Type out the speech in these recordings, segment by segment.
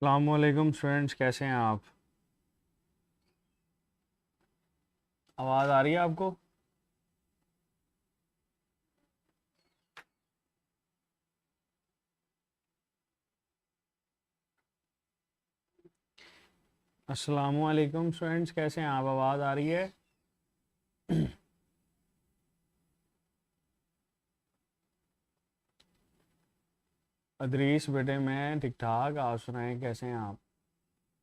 अस्सलामुअलैकुम स्टूडेंट्स, कैसे हैं आप? आवाज़ आ रही है आपको? अस्सलामुअलैकुम स्टूडेंट्स, कैसे हैं आप? आवाज़ आ रही है? अदरीस बेटे, मैं ठीक ठाक। आप सुनाएं, कैसे हैं आप?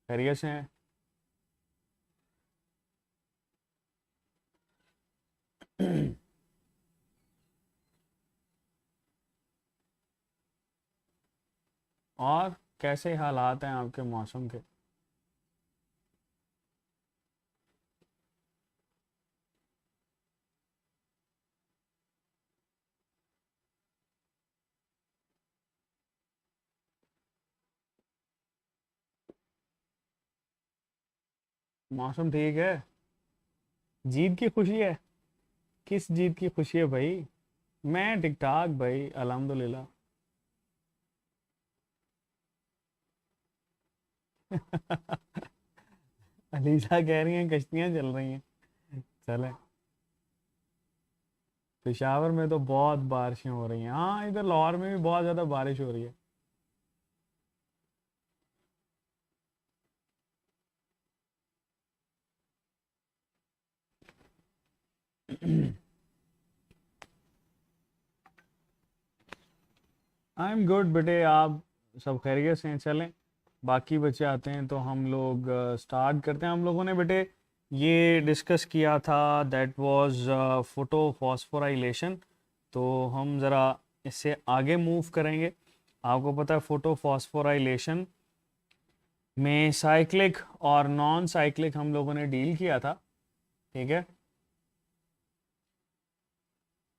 खैरियत से हैं? और कैसे हालात हैं आपके मौसम के? मौसम ठीक है? जीत की खुशी है? किस जीत की खुशी है भाई? मैं ठीक ठाक भाई, अल्हम्दुलिल्लाह। अलीसा कह रही हैं कश्तियाँ चल रही हैं। चले। पेशावर में तो बहुत बारिशें हो रही हैं। हाँ, इधर लाहौर में भी बहुत ज़्यादा बारिश हो रही है। आई एम गुड बेटे। आप सब खैरियत से हैं? चलें, बाकी बच्चे आते हैं तो हम लोग स्टार्ट करते हैं। हम लोगों ने बेटे ये डिस्कस किया था, दैट वाज फोटो फॉस्फोराइलेशन। तो हम ज़रा इससे आगे मूव करेंगे। आपको पता है फोटो फॉस्फोराइलेशन में साइक्लिक और नॉन साइक्लिक हम लोगों ने डील किया था। ठीक है।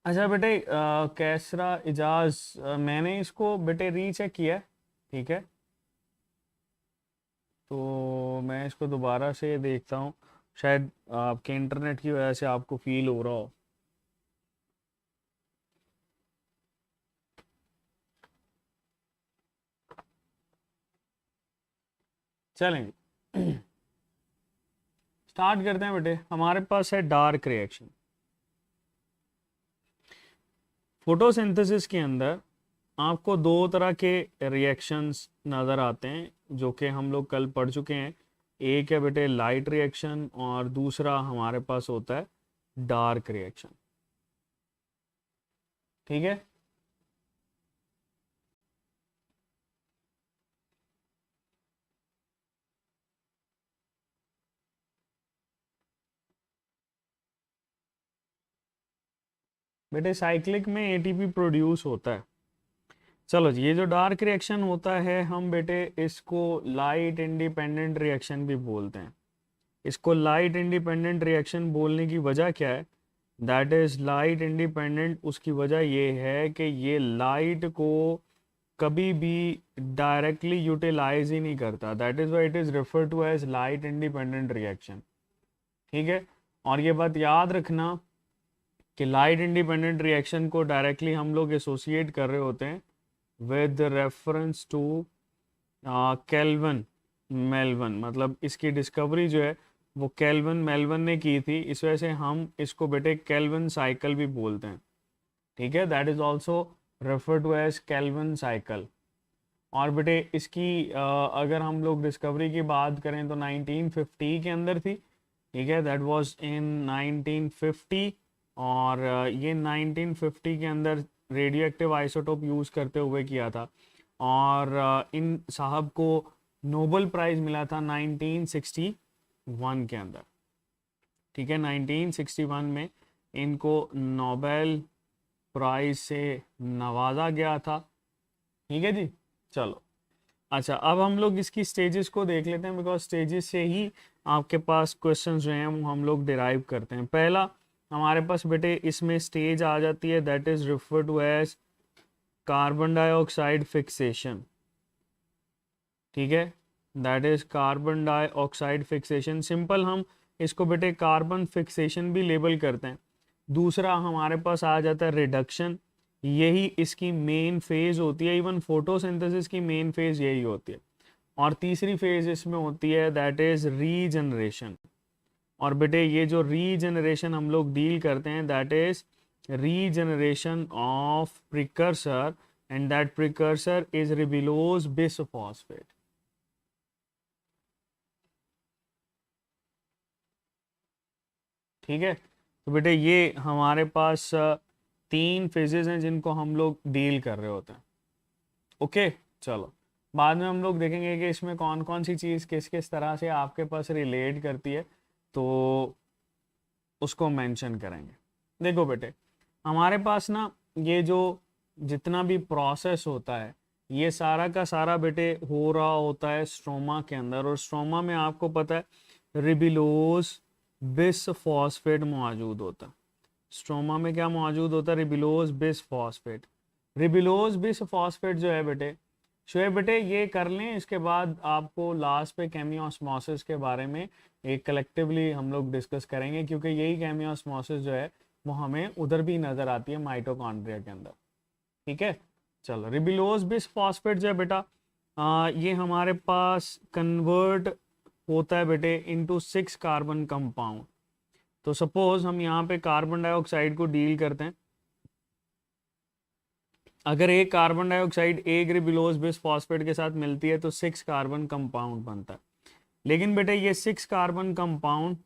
अच्छा बेटे, कैसरा इजाज, मैंने इसको बेटे रीचेक किया है। ठीक है। तो मैं इसको दोबारा से देखता हूँ। शायद आपके इंटरनेट की वजह से आपको फील हो रहा हो। चलेंगे। स्टार्ट करते हैं बेटे। हमारे पास है डार्क रिएक्शन। फोटोसिंथेसिस के अंदर आपको दो तरह के रिएक्शंस नज़र आते हैं जो कि हम लोग कल पढ़ चुके हैं। एक है बेटे लाइट रिएक्शन और दूसरा हमारे पास होता है डार्क रिएक्शन। ठीक है। बेटे साइक्लिक में एटीपी प्रोड्यूस होता है। चलो जी, ये जो डार्क रिएक्शन होता है हम बेटे इसको लाइट इंडिपेंडेंट रिएक्शन भी बोलते हैं। इसको लाइट इंडिपेंडेंट रिएक्शन बोलने की वजह क्या है? दैट इज लाइट इंडिपेंडेंट, उसकी वजह ये है कि ये लाइट को कभी भी डायरेक्टली यूटिलाइज ही नहीं करता। That is why it is refer to as light independent reaction. ठीक है। और ये बात याद रखना कि लाइट इंडिपेंडेंट रिएक्शन को डायरेक्टली हम लोग एसोसिएट कर रहे होते हैं with reference to Calvin Melvin. मतलब इसकी डिस्कवरी जो है वो केल्विन मेल्विन ने की थी, इस वजह से हम इसको बेटे केल्विन साइकिल भी बोलते हैं। ठीक है। That is also refer to as Calvin cycle. और बेटे इसकी अगर हम लोग डिस्कवरी की बात करें तो 1950 के अंदर थी। ठीक है। That was in 1950। और ये 1950 के अंदर रेडियो एक्टिव आइसोटोप यूज़ करते हुए किया था। और इन साहब को नोबेल प्राइज़ मिला था 1961 के अंदर। ठीक है। 1961 में इनको नोबेल प्राइज़ से नवाजा गया था। ठीक है जी। चलो। अच्छा, अब हम लोग इसकी स्टेजेस को देख लेते हैं, बिकॉज स्टेजेस से ही आपके पास क्वेश्चंस जो हैं वो हम लोग डिराइव करते हैं। पहला हमारे पास बेटे इसमें स्टेज आ जाती है, that is refer to as carbon dioxide fixation. ठीक है। That is carbon dioxide fixation. Simple हम इसको बेटे कार्बन फिक्सेशन भी लेबल करते हैं। दूसरा हमारे पास आ जाता है रिडक्शन। यही इसकी मेन फेज होती है, इवन फोटोसिंथेसिस की मेन फेज यही होती है। और तीसरी फेज इसमें होती है दैट इज रीजनरेशन। और बेटे ये जो रीजनरेशन हम लोग डील करते हैं that is regeneration of precursor, and that precursor is ribulose bisphosphate. ठीक है, तो बेटे ये हमारे पास तीन फेजेस हैं जिनको हम लोग डील कर रहे होते हैं। ओके चलो, बाद में हम लोग देखेंगे कि इसमें कौन कौन सी चीज़ किस किस तरह से आपके पास रिलेट करती है, तो उसको मेंशन करेंगे। देखो बेटे, हमारे पास ना ये जो जितना भी प्रोसेस होता है ये सारा का सारा बेटे हो रहा होता है स्ट्रोमा के अंदर, और स्ट्रोमा में आपको पता है रिबिलोज बिसफॉस्फेट मौजूद होता है। स्ट्रोमा में क्या मौजूद होता है? रिबिलोज बिसफॉस्फेट। रिबिलोज बिसफॉस्फेट जो है बेटे, शुएब बेटे ये कर लें, इसके बाद आपको लास्ट पे केमियोस्मोसिस के बारे में एक कलेक्टिवली हम लोग डिस्कस करेंगे, क्योंकि यही केमियोस्मोसिस जो है वो हमें उधर भी नज़र आती है माइटोकॉन्ड्रिया के अंदर। ठीक है, चलो रिबिलोज बिसफॉस्फेट जो है बेटा ये हमारे पास कन्वर्ट होता है बेटे इनटू 6 कार्बन कंपाउंड। तो सपोज हम यहाँ पे कार्बन डाइऑक्साइड को डील करते हैं, अगर एक कार्बन डाइऑक्साइड एक रिबिलोज बिसफॉस्फेट के साथ मिलती है तो 6 कार्बन कंपाउंड बनता है। लेकिन बेटे ये 6 कार्बन कंपाउंड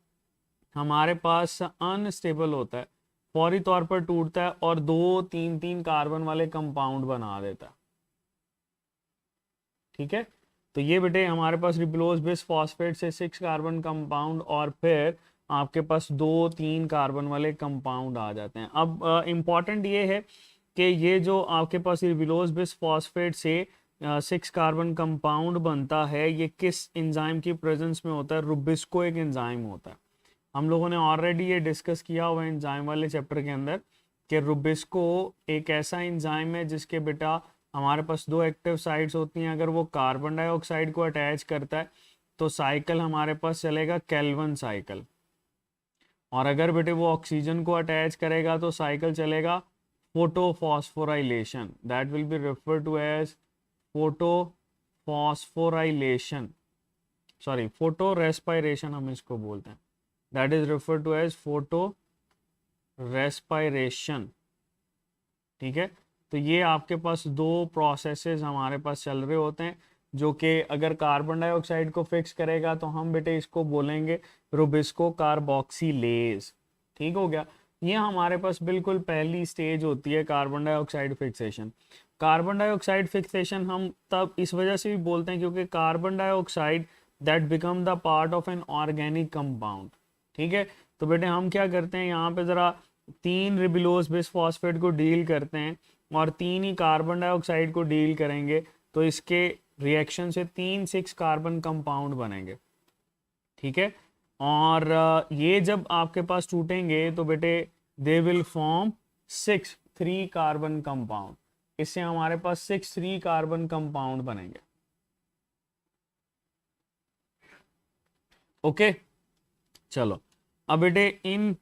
हमारे पास अनस्टेबल होता है, फौरी तौर पर टूटता है और 2-3 कार्बन वाले कंपाउंड बना देता है। ठीक है, तो ये बेटे हमारे पास रिबिलोज बिसफॉस्फेट से 6 कार्बन कंपाउंड और फिर आपके पास 2-3 कार्बन वाले कंपाउंड आ जाते हैं। अब इम्पॉर्टेंट ये है कि ये जो आपके पास रिबिलोज बिसफॉस्फेट से 6 कार्बन कंपाउंड बनता है ये किस एंजाइम की प्रेजेंस में होता है? रुबिस्को एक एंजाइम होता है। हम लोगों ने ऑलरेडी ये डिस्कस किया हुआ है एंजाइम वाले चैप्टर के अंदर कि रुबिस्को एक ऐसा एंजाइम है जिसके बेटा हमारे पास 2 एक्टिव साइट्स होती हैं। अगर वो कार्बन डाइऑक्साइड को अटैच करता है तो साइकिल हमारे पास चलेगा केल्विन साइकिल, और अगर बेटे वो ऑक्सीजन को अटैच करेगा तो साइकिल चलेगा photophosphorylation, that will be referred to as photophosphorylation, sorry photorespiration हम इसको बोलते हैं, that is referred to as photorespiration. ठीक है, तो ये आपके पास 2 प्रोसेसेस हमारे पास चल रहे होते हैं जो कि अगर कार्बन डाइऑक्साइड को फिक्स करेगा तो हम बेटे इसको बोलेंगे रुबिस्को कार्बोक्सिलेज। ठीक हो गया, ये हमारे पास बिल्कुल पहली स्टेज होती है carbon dioxide fixation. Carbon dioxide fixation हम तब इस वजह से भी बोलते हैं क्योंकि carbon dioxide that become the part of an organic compound. ठीक है, तो बेटे हम क्या करते हैं यहाँ पे ज़रा 3 रिबिलोज बिसफॉस्फेट को डील करते हैं और 3 ही कार्बन डाइऑक्साइड को डील करेंगे, तो इसके रिएक्शन से 3-6 कार्बन कंपाउंड बनेंगे। ठीक है, और ये जब आपके पास टूटेंगे तो बेटे they will form 6 3 carbon compound. इससे हमारे पास 6 3 कार्बन कंपाउंड बनेंगे। ओके चलो, अब बेटे इन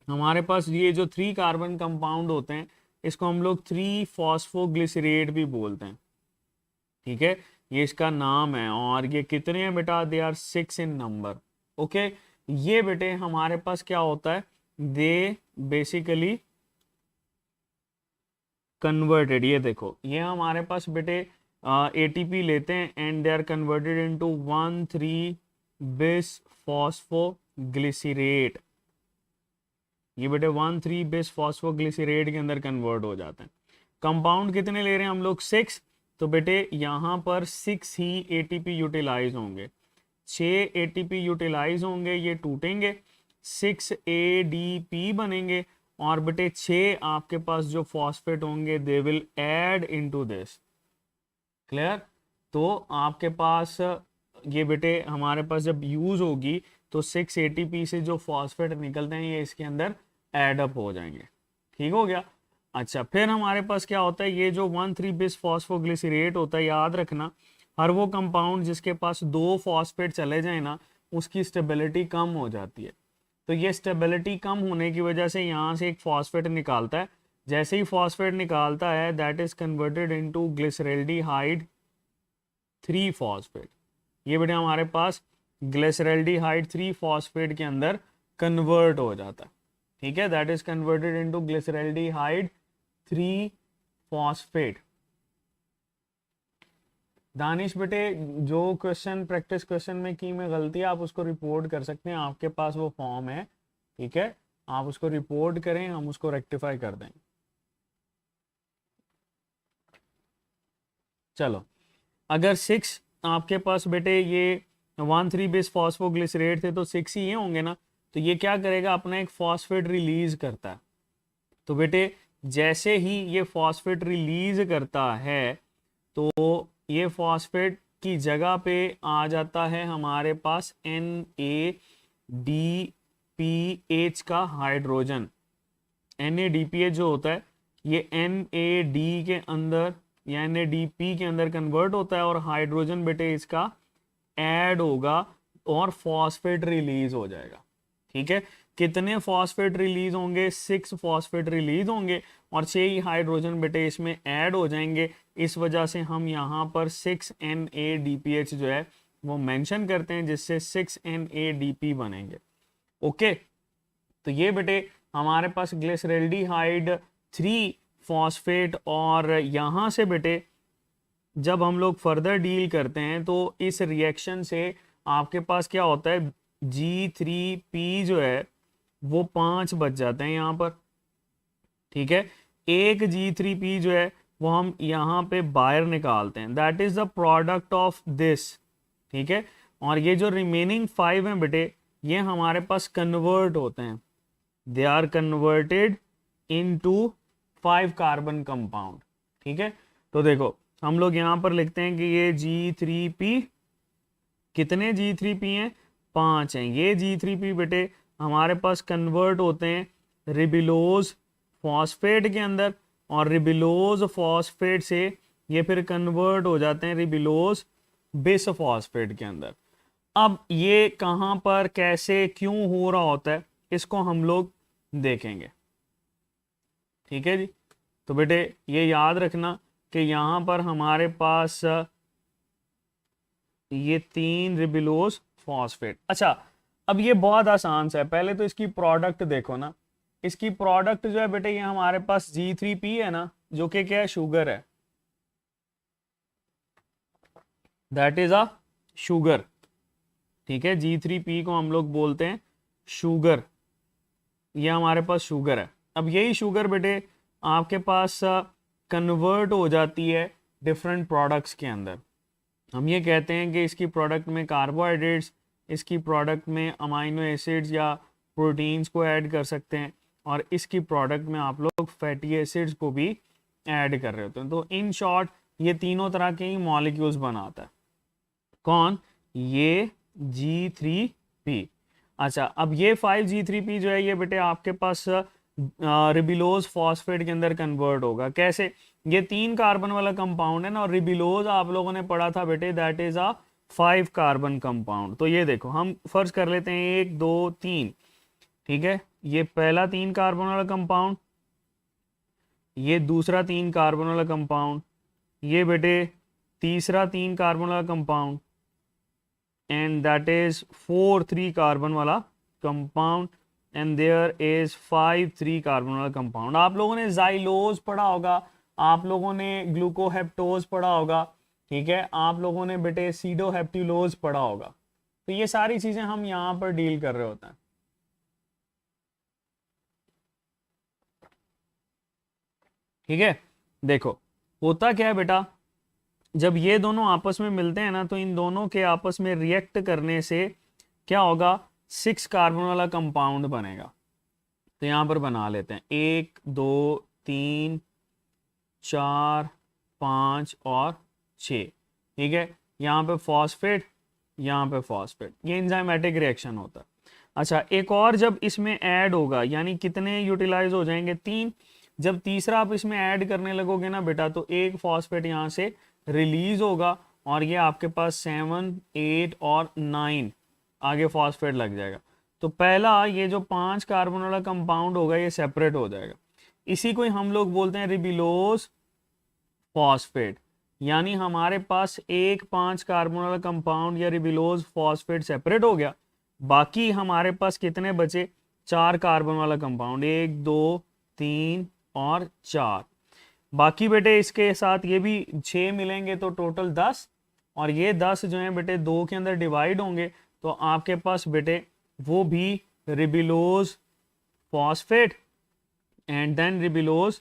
हमारे पास ये जो 3 कार्बन कंपाउंड होते हैं इसको हम लोग 3 फॉस्फोग्लिसरेट भी बोलते हैं। ठीक है, ये इसका नाम है, और ये कितने हैं बेटा? They are 6 in number. Okay, ये बेटे हमारे पास क्या होता है? दे बेसिकली कन्वर्टेड, ये देखो ये हमारे पास बेटे एटीपी लेते हैं and they are converted into 1,3 bis phosphoglycerate. ये बेटे 1,3 बिस फॉस्फोग्लिसरेट के अंदर कन्वर्ट हो जाते हैं। कंपाउंड कितने ले रहे हैं हम लोग? 6। तो बेटे यहाँ पर 6 ही एटीपी यूटिलाइज होंगे, 6 एटीपी यूटिलाइज होंगे, ये टूटेंगे, 6 एडीपी बनेंगे, और बेटे 6 आपके पास जो फॉस्फेट होंगे they will add into this. Clear? तो आपके पास ये बेटे हमारे पास जब यूज होगी तो 6 एटीपी से जो फॉस्फेट निकलते हैं ये इसके अंदर ऐड अप हो जाएंगे। ठीक हो गया? अच्छा, फिर हमारे पास क्या होता है? ये जो 1,3 बिस फॉस्फोग्लिसरेट होता है, याद रखना हर वो कंपाउंड जिसके पास 2 फॉस्फेट चले जाए ना उसकी स्टेबिलिटी कम हो जाती है। तो ये स्टेबिलिटी कम होने की वजह से यहाँ से एक फॉस्फेट निकालता है, जैसे ही फॉस्फेट निकालता है that is converted into glyceraldehyde 3 phosphate, ये बेटे हमारे पास ग्लिसरैल्डिहाइड 3 फॉस्फेट के अंदर कन्वर्ट हो जाता है, ठीक है, that is converted into glyceraldehyde 3 phosphate. Danish बेटे जो क्वेश्चन प्रैक्टिस क्वेश्चन में की में गलती है आप उसको रिपोर्ट कर सकते हैं, आपके पास वो फॉर्म है, ठीक है, आप उसको रिपोर्ट करें, हम उसको रेक्टिफाई कर देंगे। चलो, अगर 6 आपके पास बेटे ये 1,3 बेस फॉस्फोग्लिसरेट थे तो 6 ही ये होंगे ना, तो ये क्या करेगा, अपना एक फॉस्फेट रिलीज करता है। तो बेटे जैसे ही ये फॉस्फेट रिलीज करता है तो ये फॉस्फेट की जगह पे आ जाता है हमारे पास NADPH का हाइड्रोजन। NADPH जो होता है ये NAD के अंदर या NADP के अंदर कन्वर्ट होता है और हाइड्रोजन बेटे इसका ऐड होगा और फॉस्फेट रिलीज हो जाएगा, ठीक है। कितने फॉस्फेट रिलीज होंगे, 6 फॉस्फेट रिलीज होंगे और 6 ही हाइड्रोजन बेटे इसमें ऐड हो जाएंगे। इस वजह से हम यहाँ पर 6 NADPH जो है वो मेंशन करते हैं, जिससे 6 NADP बनेंगे। ओके, तो ये बेटे हमारे पास ग्लिसरैल्डिहाइड 3 फॉस्फेट, और यहाँ से बेटे जब हम लोग फर्दर डील करते हैं तो इस रिएक्शन से आपके पास क्या होता है, G3P जो है वो 5 बच जाते हैं यहाँ पर, ठीक है। एक G3P जो है वो हम यहाँ पे बाहर निकालते हैं, that is the product of this, ठीक है। और ये जो रिमेनिंग 5 हैं बेटे ये हमारे पास कन्वर्ट होते हैं, they are converted into 5 carbon compound, ठीक है। तो देखो हम लोग यहाँ पर लिखते हैं कि ये G3P, कितने G3P हैं, 5 हैं। ये G3P बेटे हमारे पास कन्वर्ट होते हैं रिबिलोज फॉस्फेट के अंदर, और रिबिलोज फॉस्फेट से ये फिर कन्वर्ट हो जाते हैं रिबिलोज बिस फॉस्फेट के अंदर। अब ये कहाँ पर कैसे क्यों हो रहा होता है इसको हम लोग देखेंगे, ठीक है जी। तो बेटे ये याद रखना कि यहाँ पर हमारे पास ये 3 रिबिलोज फॉस्फेट। अच्छा, अब ये बहुत आसान सा है, पहले तो इसकी प्रोडक्ट देखो ना, इसकी प्रोडक्ट जो है बेटे ये हमारे पास G3P है ना, जो कि क्या है, शुगर है, दैट इज अ शुगर, ठीक है। G3P को हम लोग बोलते हैं शुगर, ये हमारे पास शुगर है। अब यही शुगर बेटे आपके पास कन्वर्ट हो जाती है डिफरेंट प्रोडक्ट्स के अंदर। हम ये कहते हैं कि इसकी प्रोडक्ट में कार्बोहाइड्रेट्स, इसकी प्रोडक्ट में अमाइनो एसिड्स या प्रोटीन्स को ऐड कर सकते हैं, और इसकी प्रोडक्ट में आप लोग फैटी एसिड्स को भी ऐड कर रहे होते हैं। तो इन शॉर्ट ये तीनों तरह के ही मॉलिक्यूल्स बनाता है। कौन, ये G3P। अच्छा, अब ये 5G3P जो है ये बेटे आपके पास रिबिलोज फॉस्फेट के अंदर कन्वर्ट होगा। कैसे, ये 3 कार्बन वाला कंपाउंड है ना, और रिबिलोज आप लोगों ने पढ़ा था बेटे that is a 5 carbon compound. तो ये देखो हम फर्ज कर लेते हैं 1 2 3, ठीक है। ये पहला 3 कार्बन वाला कंपाउंड, ये दूसरा 3 कार्बन वाला कंपाउंड, ये बेटे तीसरा 3 कार्बन वाला compound, and that is 4 3 carbon वाला compound, and there is 5 3 carbon वाला कंपाउंड। आप लोगों ने जाइलोज पढ़ा होगा, आप लोगों ने ग्लूकोहेप्टोज पढ़ा होगा, ठीक है, आप लोगों ने बेटे सीडोहेप्टिलोज पढ़ा होगा। तो ये सारी चीजें हम यहाँ पर डील कर रहे होते हैं, ठीक है। देखो होता क्या है बेटा, जब ये दोनों आपस में मिलते हैं ना तो इन दोनों के आपस में रिएक्ट करने से क्या होगा, 6 कार्बन वाला कंपाउंड बनेगा। तो यहां पर बना लेते हैं 1 2 3 4 5 और 6, ठीक है। यहाँ पे फॉस्फेट, यहाँ पे फॉस्फेट, ये एंजाइमेटिक रिएक्शन होता है। अच्छा, एक और जब इसमें ऐड होगा, यानी कितने यूटिलाइज हो जाएंगे, 3। जब तीसरा आप इसमें ऐड करने लगोगे ना बेटा तो एक फॉस्फेट यहाँ से रिलीज होगा, और ये आपके पास 7 8 और 9 आगे फॉस्फेट लग जाएगा। तो पहला ये जो 5 कार्बन वाला कंपाउंड होगा ये सेपरेट हो जाएगा, इसी को ही हम लोग बोलते हैं रिबिलोज फॉस्फेट। यानी हमारे पास एक 5 कार्बन वाला कंपाउंड या रिबिलोज फॉस्फेट सेपरेट हो गया, बाकी हमारे पास कितने बचे, 4 कार्बन वाला कंपाउंड, 1 2 3 और 4। बाकी बेटे इसके साथ ये भी 6 मिलेंगे तो टोटल 10, और ये 10 जो है बेटे 2 के अंदर डिवाइड होंगे, तो आपके पास बेटे वो भी रिबिलोज फॉस्फेट एंड देन रिबिलोज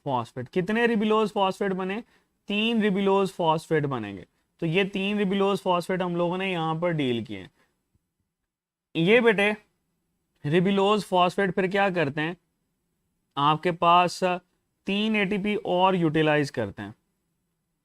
फॉस्फेट। कितने रिबिलोज फॉस्फेट बने, 3 रिबिलोज फॉस्फेट बनेंगे। तो ये 3 रिबिलोज फॉस्फेट हम लोगों ने यहाँ पर डील किए। ये बेटे रिबिलोज फॉस्फेट फिर क्या करते हैं, आपके पास 3 एटीपी और यूटिलाइज करते हैं।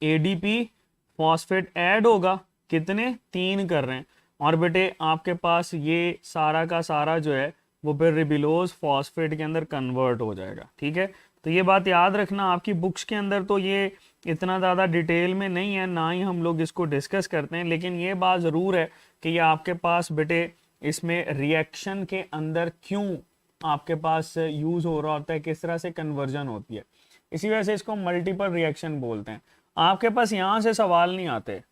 एडीपी फॉस्फेट ऐड होगा, कितने, 3 कर रहे हैं, और बेटे आपके पास ये सारा का सारा जो है वो फिर रिबिलोज फॉस्फेट के अंदर कन्वर्ट हो जाएगा। ठीक है, तो ये बात याद रखना, आपकी बुक्स के अंदर तो ये इतना ज़्यादा डिटेल में नहीं है, ना ही हम लोग इसको डिस्कस करते हैं, लेकिन ये बात ज़रूर है कि ये आपके पास बेटे इसमें रिएक्शन के अंदर क्यों आपके पास यूज़ हो रहा होता है, किस तरह से कन्वर्जन होती है, इसी वजह से इसको मल्टीपल रिएक्शन बोलते हैं। आपके पास यहां से सवाल नहीं आते,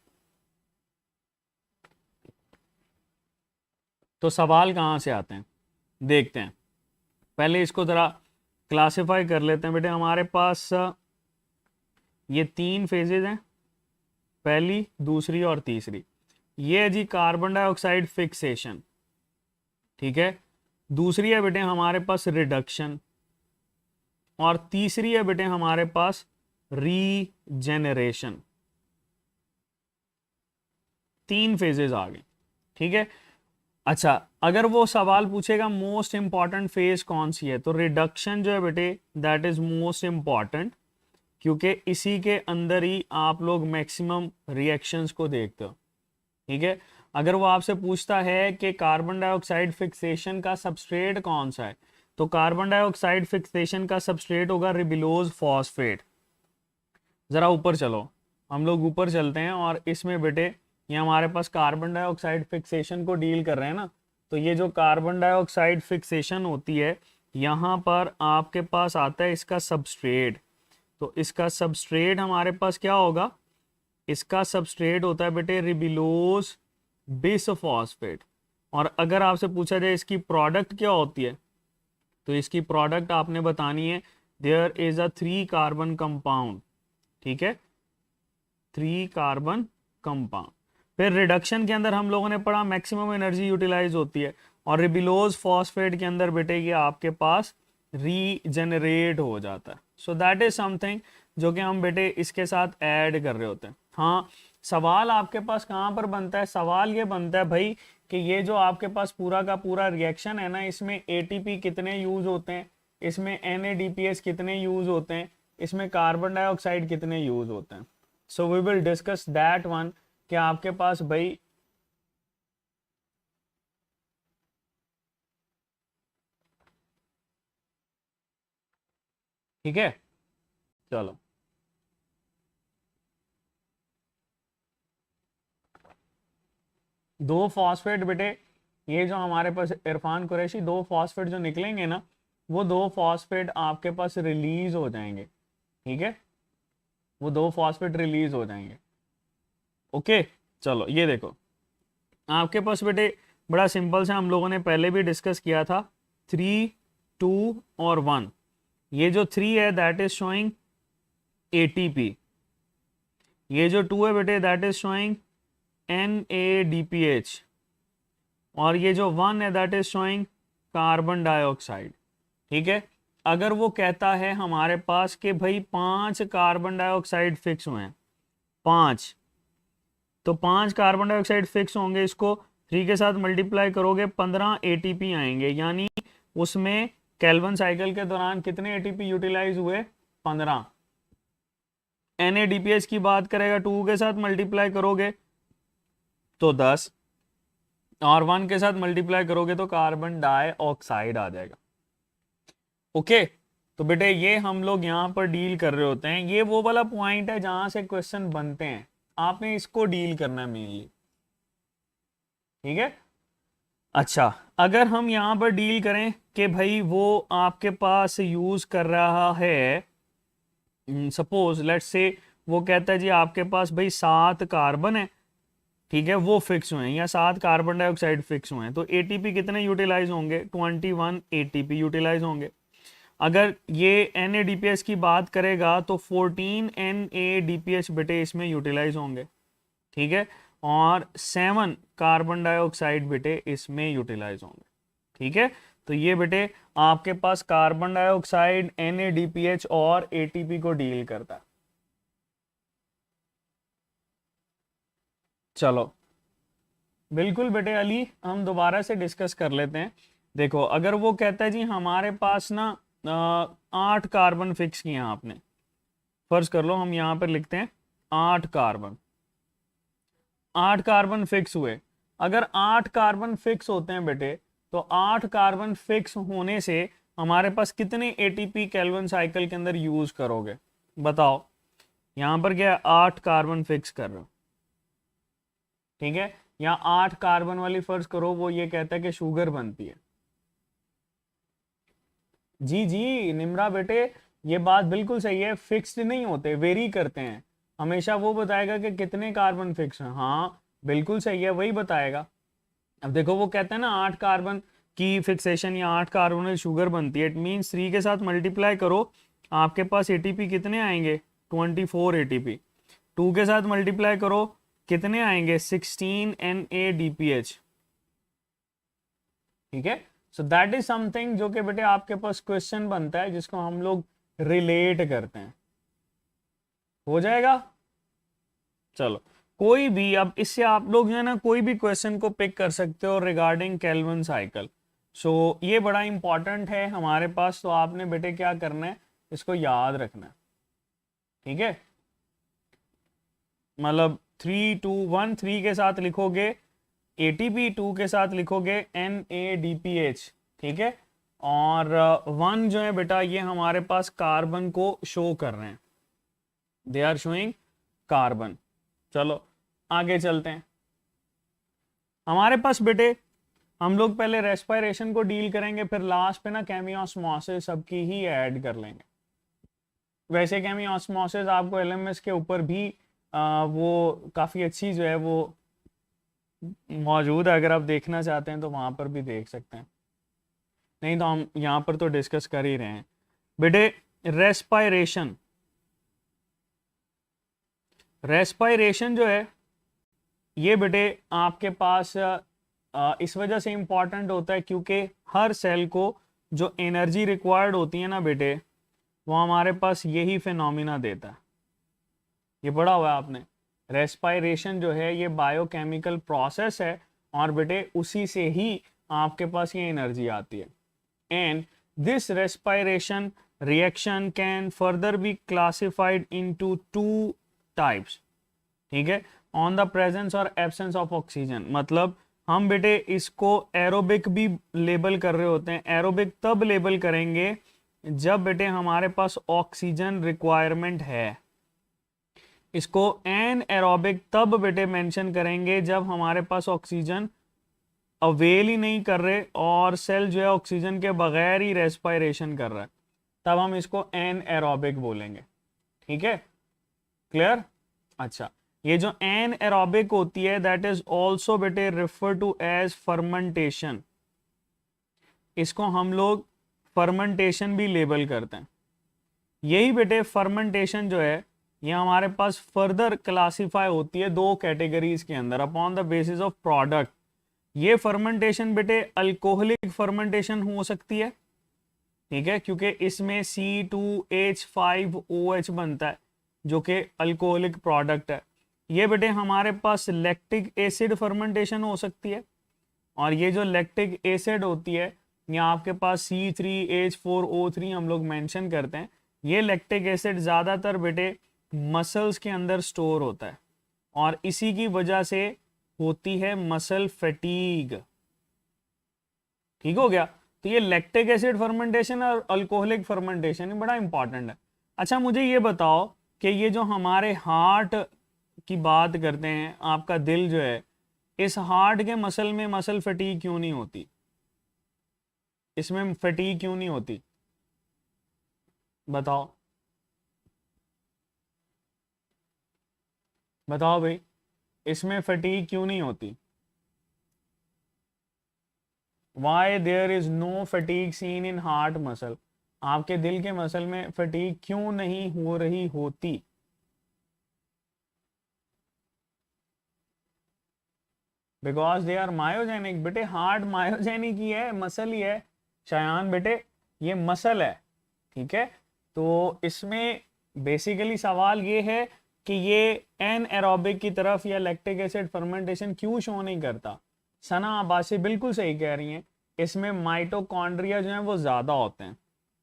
तो सवाल कहाँ से आते हैं देखते हैं। पहले इसको ज़रा क्लासिफाई कर लेते हैं बेटे। हमारे पास ये 3 फेजेज हैं, पहली, दूसरी और तीसरी। ये है जी कार्बन डाइऑक्साइड फिक्सेशन, ठीक है। दूसरी है बेटे हमारे पास रिडक्शन, और तीसरी है बेटे हमारे पास रीजेनरेशन। 3 फेजेज आ गए, ठीक है। अच्छा, अगर वो सवाल पूछेगा मोस्ट इंपॉर्टेंट फेज कौन सी है, तो रिडक्शन जो है बेटे दैट इज मोस्ट इंपॉर्टेंट, क्योंकि इसी के अंदर ही आप लोग मैक्सिमम रिएक्शंस को देखते हो। ठीक है, अगर वो आपसे पूछता है कि कार्बन डाइऑक्साइड फिक्सेशन का सबस्ट्रेट कौन सा है, तो कार्बन डाइऑक्साइड फिक्सेशन का सबस्ट्रेट होगा रिबिलोज फॉस्फेट। ज़रा ऊपर चलो, हम लोग ऊपर चलते हैं, और इसमें बेटे ये हमारे पास कार्बन डाइऑक्साइड फिक्सेशन को डील कर रहे हैं ना, तो ये जो कार्बन डाइऑक्साइड फिक्सेशन होती है, यहाँ पर आपके पास आता है इसका सबस्ट्रेट। तो इसका सबस्ट्रेट हमारे पास क्या होगा, इसका सबस्ट्रेट होता है बेटे रिबिलोज बिसफॉस्फेट। और अगर आपसे पूछा जाए इसकी प्रोडक्ट क्या होती है, तो इसकी प्रोडक्ट आपने बतानी है there is a 3 carbon compound, ठीक है, 3 कार्बन कंपाउंड। फिर रिडक्शन के अंदर हम लोगों ने पढ़ा मैक्सिमम एनर्जी यूटिलाइज होती है, और रिबिलोज फॉस्फेट के अंदर बेटे ये आपके पास रीजेनरेट हो जाता है। सो दैट इज समथिंग जो कि हम बेटे इसके साथ ऐड कर रहे होते हैं। हाँ, सवाल आपके पास कहाँ पर बनता है, सवाल ये बनता है भाई कि ये जो आपके पास पूरा का पूरा रिएक्शन है ना, इसमें एटीपी कितने यूज होते हैं, इसमें NADPH कितने यूज होते हैं, इसमें कार्बन डाइऑक्साइड कितने यूज होते हैं। So we will discuss that one, कि आपके पास भाई ठीक है। चलो, दो फॉस्फेट बेटे, ये जो हमारे पास इरफान कुरैशी, 2 फॉस्फेट जो निकलेंगे ना, वो 2 फॉस्फेट आपके पास रिलीज हो जाएंगे, ठीक है, वो 2 फॉस्फेट रिलीज हो जाएंगे। ओके, चलो ये देखो आपके पास बेटे बड़ा सिंपल सा, हम लोगों ने पहले भी डिस्कस किया था, 3 2 और 1। ये जो 3 है दैट इज शोइंग ATP, ये जो 2 है बेटे दैट इज शोइंग NADPH, और ये जो 1 है that is showing carbon dioxide. ठीक है, अगर वो कहता है हमारे पास कि भाई 5 कार्बन डाइऑक्साइड फिक्स हुए हैं, 5, तो 5 कार्बन डाइऑक्साइड फिक्स होंगे, इसको 3 के साथ मल्टीप्लाई करोगे 15 ATP आएंगे, यानी उसमें केल्विन साइकिल के दौरान कितने ATP यूटिलाइज हुए, 15। NADPH की बात करेगा 2 के साथ मल्टीप्लाई करोगे तो 10, और 1 के साथ मल्टीप्लाई करोगे तो कार्बन डाइऑक्साइड आ जाएगा। ओके, तो बेटे ये हम लोग यहाँ पर डील कर रहे होते हैं, ये वो वाला पॉइंट है जहां से क्वेश्चन बनते हैं, आपने इसको डील करना है मेनली, ठीक है। अच्छा, अगर हम यहाँ पर डील करें कि भाई वो आपके पास यूज कर रहा है, सपोज लेट्स से वो कहता है जी आपके पास भाई 7 कार्बन है, ठीक है, वो फिक्स हुए हैं, या 7 कार्बन डाइऑक्साइड फिक्स हुए हैं, तो एटीपी कितने यूटिलाइज होंगे, 21 एटीपी यूटिलाइज होंगे। अगर ये NADPH की बात करेगा तो 14 NADPH बेटे इसमें यूटिलाइज होंगे, ठीक है, और 7 कार्बन डाइऑक्साइड बेटे इसमें यूटिलाइज होंगे, ठीक है। तो ये बेटे आपके पास कार्बन डाइऑक्साइड, NADPH और ATP को डील करता है। चलो बिल्कुल बेटे अली, हम दोबारा से डिस्कस कर लेते हैं। देखो अगर वो कहता है जी हमारे पास ना 8 कार्बन फिक्स किए हैं आपने, फर्ज कर लो हम यहाँ पर लिखते हैं 8 कार्बन, 8 कार्बन फिक्स हुए। अगर 8 कार्बन फिक्स होते हैं बेटे, तो 8 कार्बन फिक्स होने से हमारे पास कितने एटीपी केल्विन साइकिल के अंदर यूज करोगे, बताओ। यहां पर क्या 8 कार्बन फिक्स कर रहे हो, ठीक है, या 8 कार्बन वाली फर्ज करो, वो ये कहता है कि शुगर बनती है। जी जी निम्रा बेटे, ये बात बिल्कुल सही है, फिक्स्ड नहीं होते, वेरी करते हैं, हमेशा वो बताएगा कि कितने कार्बन फिक्स हैं। हाँ बिल्कुल सही है, वही बताएगा। अब देखो वो कहता है ना 8 कार्बन की फिक्सेशन या 8 कार्बोनिल शुगर बनती है, इट मीन्स 3 के साथ मल्टीप्लाई करो, आपके पास एटीपी कितने आएंगे, 24 एटीपी। 2 के साथ मल्टीप्लाई करो, कितने आएंगे, 16 NADPH, ठीक है। सो दैट इज समथिंग जो कि बेटे आपके पास क्वेश्चन बनता है, जिसको हम लोग रिलेट करते हैं, हो जाएगा। चलो कोई भी, अब इससे आप लोग जो है ना कोई भी क्वेश्चन को पिक कर सकते हो रिगार्डिंग केल्विन साइकिल। सो ये बड़ा इंपॉर्टेंट है हमारे पास, तो आपने बेटे क्या करना है, इसको याद रखना है, ठीक है। मतलब 3 2 1, 3 के साथ लिखोगे ATP, 2 के साथ लिखोगे NADPH, ठीक है, और 1 जो है बेटा ये हमारे पास कार्बन को शो कर रहे हैं, दे आर शोइंग कार्बन। चलो आगे चलते हैं। हमारे पास बेटे हम लोग पहले रेस्पिरेशन को डील करेंगे, फिर लास्ट पे ना केमियोस्मोसिस सबकी ही ऐड कर लेंगे। वैसे केमियोस्मोसिस आपको LMS के ऊपर भी वो काफ़ी अच्छी जो है वो मौजूद है, अगर आप देखना चाहते हैं तो वहाँ पर भी देख सकते हैं, नहीं तो हम यहाँ पर तो डिस्कस कर ही रहे हैं बेटे। रेस्पायरेशन, रेस्पायरेशन जो है ये बेटे आपके पास इस वजह से इम्पॉर्टेंट होता है क्योंकि हर सेल को जो एनर्जी रिक्वायर्ड होती है ना बेटे, वो हमारे पास यही फिनोमिना देता है। ये पढ़ा हुआ है आपने, रेस्पायरेशन जो है ये बायोकेमिकल प्रोसेस है, और बेटे उसी से ही आपके पास ये एनर्जी आती है। And this respiration reaction can further be classified into 2 types, ठीक है, ऑन द प्रेजेंस और एब्सेंस ऑफ ऑक्सीजन। मतलब हम बेटे इसको एरोबिक भी लेबल कर रहे होते हैं। एरोबिक तब लेबल करेंगे जब बेटे हमारे पास ऑक्सीजन रिक्वायरमेंट है। इसको एन एरोबिक तब बेटे मेंशन करेंगे जब हमारे पास ऑक्सीजन अवेल ही नहीं कर रहे और सेल जो है ऑक्सीजन के बगैर ही रेस्पायरेशन कर रहा है, तब हम इसको एन एरोबिक बोलेंगे, ठीक है, क्लियर। अच्छा, ये जो एन एरोबिक होती है दैट इज ऑल्सो बेटे रेफर टू एज फर्मेंटेशन, इसको हम लोग फर्मेंटेशन भी लेबल करते हैं। यही बेटे फर्मेंटेशन जो है ये हमारे पास फर्दर क्लासिफाई होती है 2 कैटेगरीज के अंदर upon the basis of product. ये फर्मेंटेशन बेटे अल्कोहलिक फर्मेंटेशन हो सकती है, ठीक है, क्योंकि इसमें C2H5OH बनता है जो कि अल्कोहलिक प्रोडक्ट है। ये बेटे हमारे पास लैक्टिक एसिड फर्मेंटेशन हो सकती है, और ये जो लैक्टिक एसिड होती है ये आपके पास C3H4O3 हम लोग मेंशन करते हैं। ये लैक्टिक एसिड ज़्यादातर बेटे मसल्स के अंदर स्टोर होता है, और इसी की वजह से होती है मसल फैटीग, ठीक हो गया। तो ये लैक्टिक एसिड फर्मेंटेशन और अल्कोहलिक फर्मेंटेशन ये बड़ा इंपॉर्टेंट है। अच्छा मुझे ये बताओ कि ये जो हमारे हार्ट की बात करते हैं, आपका दिल जो है, इस हार्ट के मसल में मसल फटीग क्यों नहीं होती, इसमें फटीग क्यों नहीं होती, बताओ। बताओ भाई, इसमें फटीग क्यों नहीं होती? Why there is no fatigue seen in heart muscle? आपके दिल के मसल में फटीग क्यों नहीं हो रही होती? Because they are myogenic. बेटे हार्ट मायोजेनिक ही है, मसल ही है शायान बेटे, ये मसल है। ठीक है, तो इसमें बेसिकली सवाल ये है कि ये एन एरोबिक की तरफ या लैक्टिक एसिड फर्मेंटेशन क्यों शो नहीं करता? सना अब्बासी बिल्कुल सही कह रही हैं, इसमें माइटोकॉन्ड्रिया जो है वो ज़्यादा होते हैं।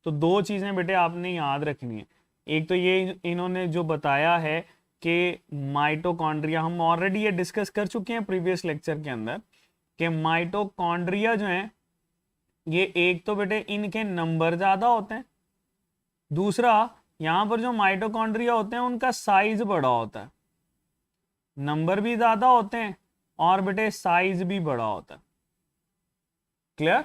तो दो चीज़ें बेटे आपने याद रखनी है। एक तो ये इन्होंने जो बताया है कि माइटोकॉन्ड्रिया, हम ऑलरेडी ये डिस्कस कर चुके हैं प्रीवियस लेक्चर के अंदर, कि माइटोकॉन्ड्रिया जो है ये एक तो बेटे इनके नंबर ज़्यादा होते हैं, दूसरा यहाँ पर जो माइटोकॉन्ड्रिया होते हैं उनका साइज बड़ा होता है। नंबर भी ज़्यादा होते हैं और बेटे साइज भी बड़ा होता है। क्लियर?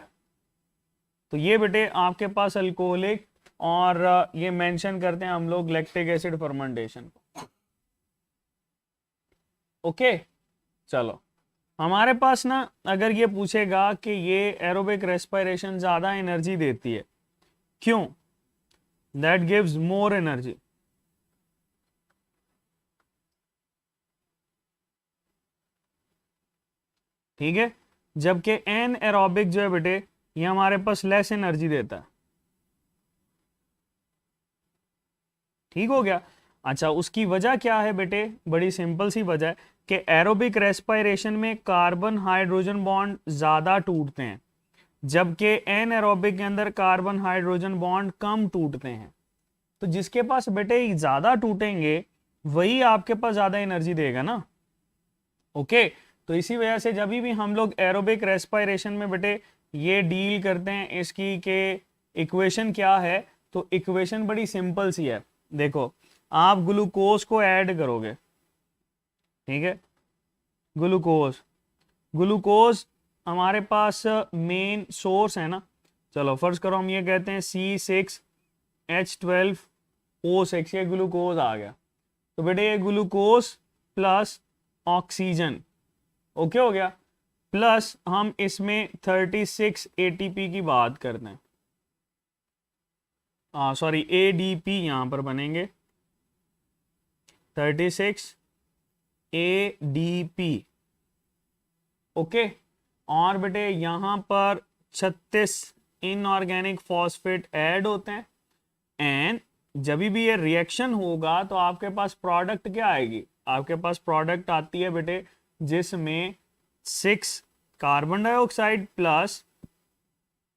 तो ये बेटे आपके पास अल्कोहलिक, और ये मेंशन करते हैं हम लोग लैक्टिक एसिड फर्मेंटेशन को। ओके, चलो हमारे पास ना अगर ये पूछेगा कि ये एरोबिक रेस्पिरेशन ज़्यादा एनर्जी देती है, क्यों? That gives more energy. ठीक है, जबकि एन एरोबिक जो है बेटे ये हमारे पास लेस एनर्जी देता है। ठीक हो गया? अच्छा, उसकी वजह क्या है बेटे? बड़ी सिंपल सी वजह है कि एरोबिक रेस्पिरेशन में कार्बन हाइड्रोजन बॉन्ड ज़्यादा टूटते हैं, जबकि एन एरोबिक के अंदर कार्बन हाइड्रोजन बॉन्ड कम टूटते हैं। तो जिसके पास बेटे ज़्यादा टूटेंगे वही आपके पास ज़्यादा एनर्जी देगा ना। ओके, तो इसी वजह से जब भी हम लोग एरोबिक रेस्पिरेशन में बेटे ये डील करते हैं इसकी के इक्वेशन क्या है, तो इक्वेशन बड़ी सिंपल सी है। देखो, आप ग्लूकोज को ऐड करोगे, ठीक है, ग्लूकोज ग्लूकोज हमारे पास मेन सोर्स है ना। चलो फर्ज करो हम ये कहते हैं C6H12O6, ये ग्लूकोज आ गया। तो बेटे ये ग्लूकोज प्लस ऑक्सीजन, ओके हो गया, प्लस हम इसमें 36 ATP की बात करते हैं, सॉरी ADP यहां पर बनेंगे 36 ADP। ओके, और बेटे यहां पर 36 इनऑर्गेनिक फॉस्फेट ऐड होते हैं, एंड जब भी ये रिएक्शन होगा तो आपके पास प्रोडक्ट क्या आएगी? आपके पास प्रोडक्ट आती है बेटे जिसमें 6 कार्बन डाइऑक्साइड प्लस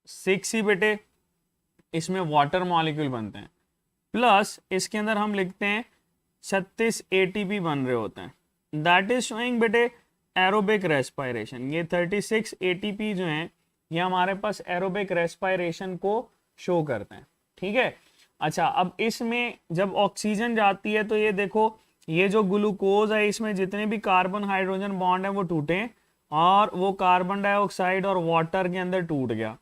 6 ही बेटे इसमें वाटर मॉलिक्यूल बनते हैं, प्लस इसके अंदर हम लिखते हैं 36 ATP बन रहे होते हैं। दैट इज शोइंग बेटे एरोबिक रेस्पिरेशन। ये 36 ATP जो हैं ये हमारे पास एरोबिक रेस्पिरेशन को शो करते हैं। ठीक है, अच्छा अब इसमें जब ऑक्सीजन जाती है तो ये देखो, ये जो ग्लूकोज है इसमें जितने भी कार्बन हाइड्रोजन बॉन्ड है वो टूटे और वो कार्बन डाइऑक्साइड और वाटर के अंदर टूट गया।